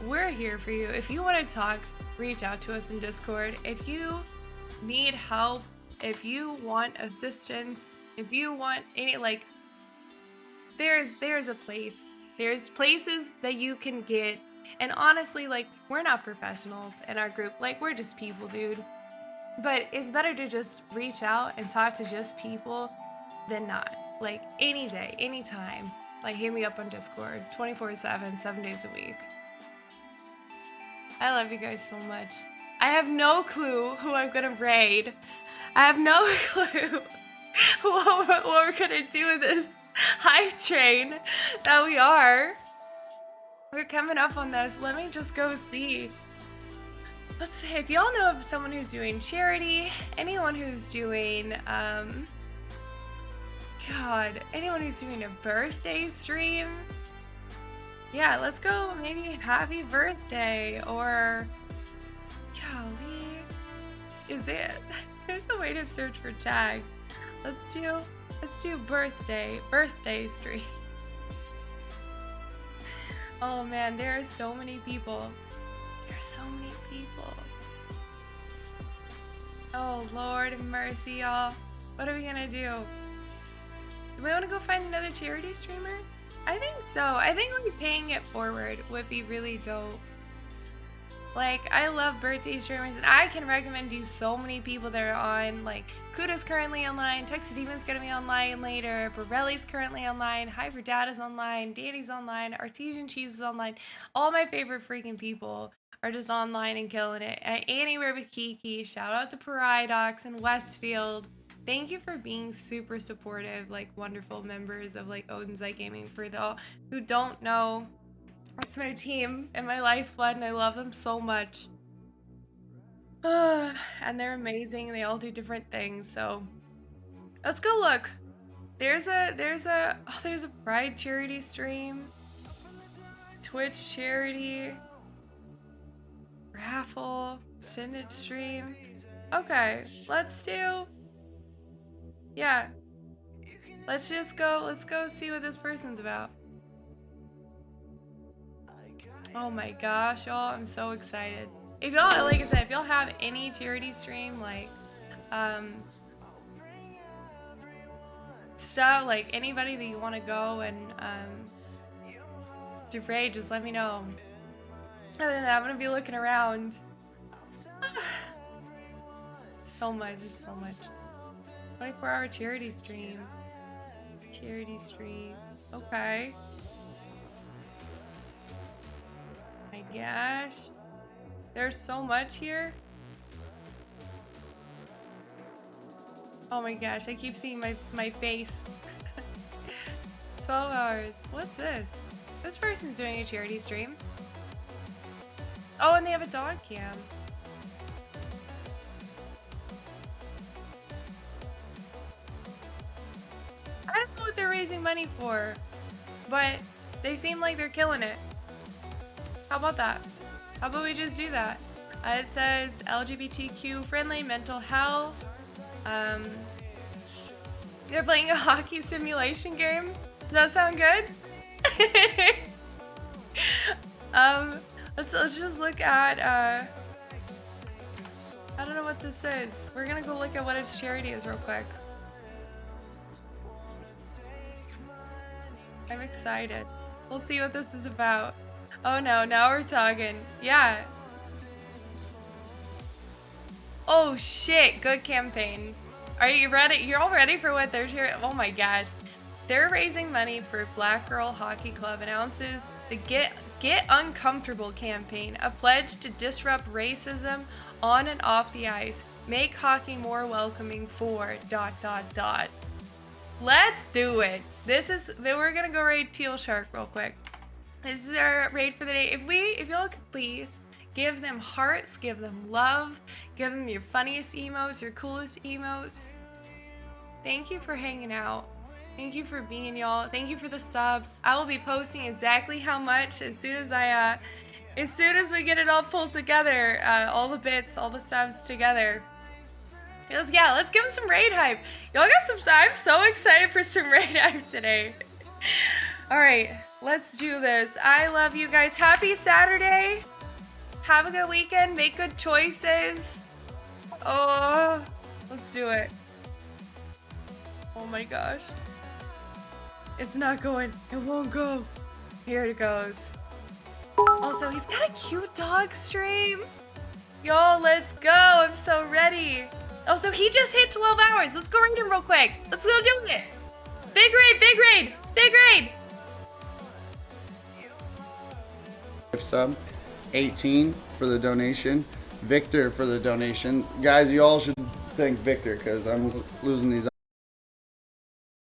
we're here for you. If you want to talk, reach out to us in Discord. If you need help, if you want assistance, if you want any, like, there's a place. There's places that you can get. And honestly, like, we're not professionals in our group. Like, we're just people, dude. But it's better to just reach out and talk to just people than not. Like, any day, anytime. Like, hit me up on Discord 24/7, 7 days a week. I love you guys so much. I have no clue who I'm gonna raid. I have no clue what we're gonna do with this hype train that we are. We're coming up on this. Let me just go see. Let's see, if y'all know of someone who's doing charity, anyone who's doing, anyone who's doing a birthday stream, yeah, let's go maybe happy birthday, or, golly, there's a way to search for tag. Let's do birthday stream. Oh man, there are so many people. There's so many people. Oh Lord have mercy, y'all. What are we gonna do? Do we want to go find another charity streamer? I think so. I think like paying it forward would be really dope. Like, I love birthday streamers, and I can recommend you so many people that are on. Like, Kuda's currently online, TexasTibbers gonna be online later, Borelli's currently online, Hyperdad is online, Danny's online, Artesian Cheese is online. All my favorite freaking people are just online and killing it. And Anywhere with Kiki, shout out to Paradox and Westfield. Thank you for being super supportive, like wonderful members of like Odin's Eye Gaming. For those who don't know, it's my team and my lifeblood, and I love them so much. And they're amazing. They all do different things. So let's go look. There's a Pride charity stream, Twitch charity, raffle, Synod stream. Okay, let's go see what this person's about. Oh my gosh, y'all, I'm so excited. If y'all, like I said, if y'all have any charity stream, like, stuff, like anybody that you want to go and, defray, just let me know. Other than that, I'm gonna be looking around. So much. 24-hour charity stream. Okay. My gosh. There's so much here. Oh my gosh, I keep seeing my face. 12 hours. What's this? This person's doing a charity stream. Oh, and they have a dog cam. I don't know what they're raising money for, but they seem like they're killing it. How about that? How about we just do that? It says LGBTQ friendly mental health, They're playing a hockey simulation game. Does that sound good? Let's just look at I don't know what this is. We're gonna go look at what its charity is real quick. I'm excited. We'll see what this is about. Oh no, now we're talking. Yeah. Oh shit, good campaign. Are you ready? You're all ready for what they're cheering? Oh my gosh. They're raising money for Black Girl Hockey Club announces the Get Uncomfortable campaign, a pledge to disrupt racism on and off the ice, make hockey more welcoming for ... Let's do it. We're gonna go raid Teal Shark real quick. This is our raid for the day. If y'all could please give them hearts, give them love, give them your funniest emotes, your coolest emotes. Thank you for hanging out. Thank you for being y'all. Thank you for the subs. I will be posting exactly how much as soon as we get it all pulled together, all the bits, all the subs together. Let's give them some raid hype. Y'all got some. I'm so excited for some raid hype today. All right, let's do this. I love you guys. Happy Saturday. Have a good weekend. Make good choices. Oh, let's do it. Oh my gosh. It's not going. It won't go. Here it goes. Also, he's got a cute dog stream. Y'all, let's go. I'm so ready. Oh, so he just hit 12 hours. Let's go raid him real quick. Let's go do it. Big raid, big raid, big raid. Sub 18 for the donation. Victor for the donation. Guys, you all should thank Victor because I'm losing these